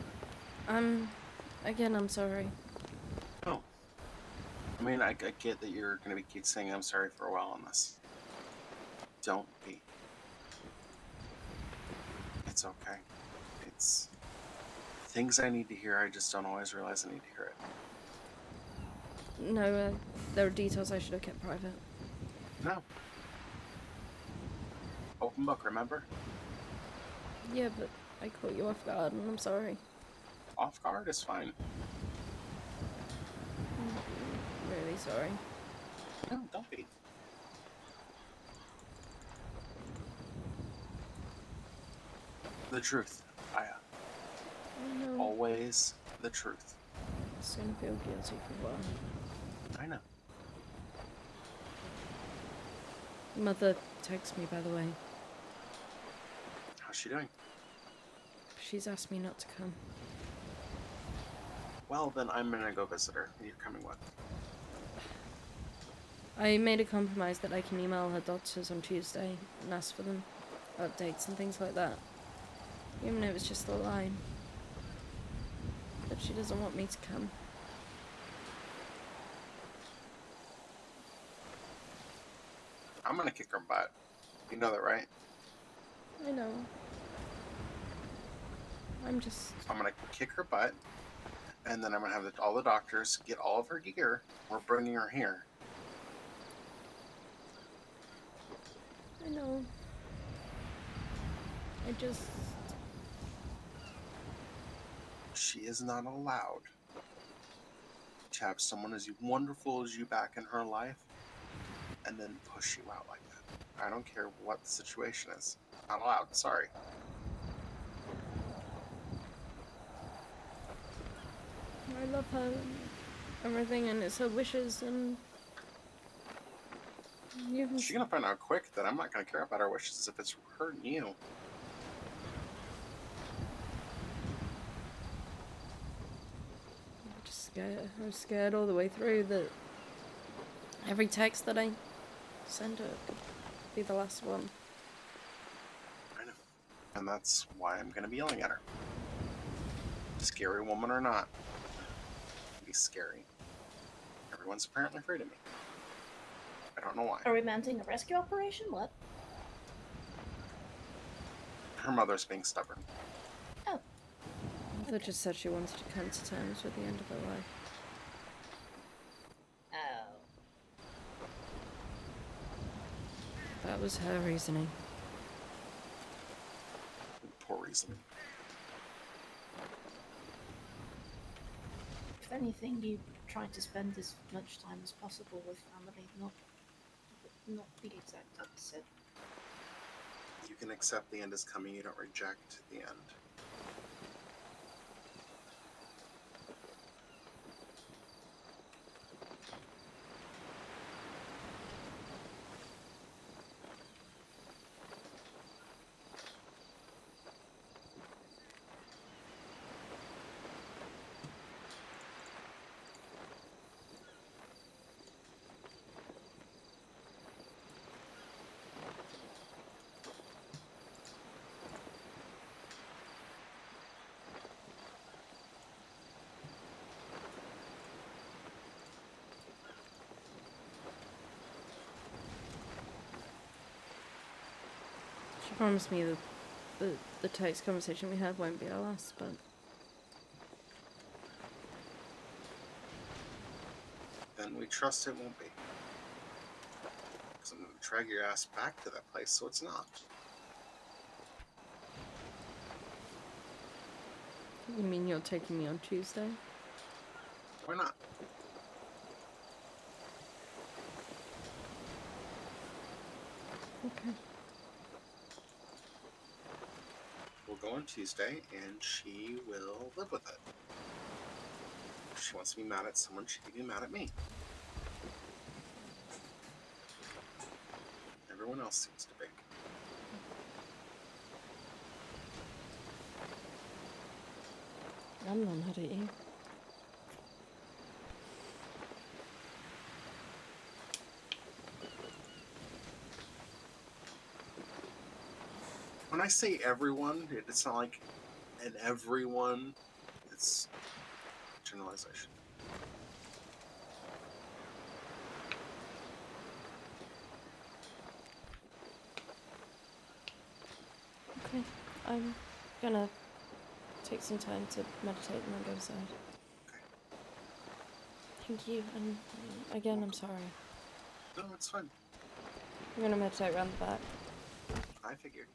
Again, I'm sorry. Oh. I mean, I get that you're going to keep saying I'm sorry for a while on this. Don't be. It's okay. It's things I need to hear. I just don't always realize I need to hear it. No, there are details I should have kept private. No. Open book, remember? Yeah, but I caught you off guard and I'm sorry. Off guard is fine. Really sorry. No, don't be. The truth, Aya. I know. Always the truth. I'm just gonna feel guilty for a while. I know. Mother texted me, by the way. How's she doing? She's asked me not to come. Well, then I'm gonna go visit her. You're coming with. I made a compromise that I can email her doctors on Tuesday and ask for them updates and things like that. Even if it's just a line. But she doesn't want me to come. I'm gonna kick her butt. You know that, right? I know. I'm just... I'm gonna kick her butt, and then I'm gonna have all the doctors get all of her gear. We're bringing her here. I know. I just... She is not allowed to have someone as wonderful as you back in her life and then push you out like that. I don't care what the situation is. Not allowed. Sorry. I love her and everything, and it's her wishes, and... You can... She's gonna find out quick that I'm not gonna care about her wishes if it's hurting you. I'm just scared. I was scared all the way through that every text that I send her could be the last one. I know. And that's why I'm gonna be yelling at her. Scary woman or not. Be scary. Everyone's apparently afraid of me. I don't know why. Are we mounting a rescue operation? What? Her mother's being stubborn. Oh, Mother just said she wanted to come to terms with the end of her life. oh. That was her reasoning. Poor reasoning. If anything, you try to spend as much time as possible with family, not the exact opposite. You can accept the end is coming, you don't reject the end. She promised me that the text conversation we had won't be our last, but Then we trust it won't be. Because I'm going to drag your ass back to that place so it's not. you mean you're taking me on Tuesday? Why not? Okay. We'll go on Tuesday and she will live with it. If she wants to be mad at someone, she can be mad at me. Everyone else seems to be. I'm not mad at you. When I say everyone, it's not like an everyone. It's generalization. Okay. I'm gonna take some time to meditate and then go outside. Okay. Thank you, and again, I'm sorry. No, it's fine. I'm gonna meditate around the back. I figured.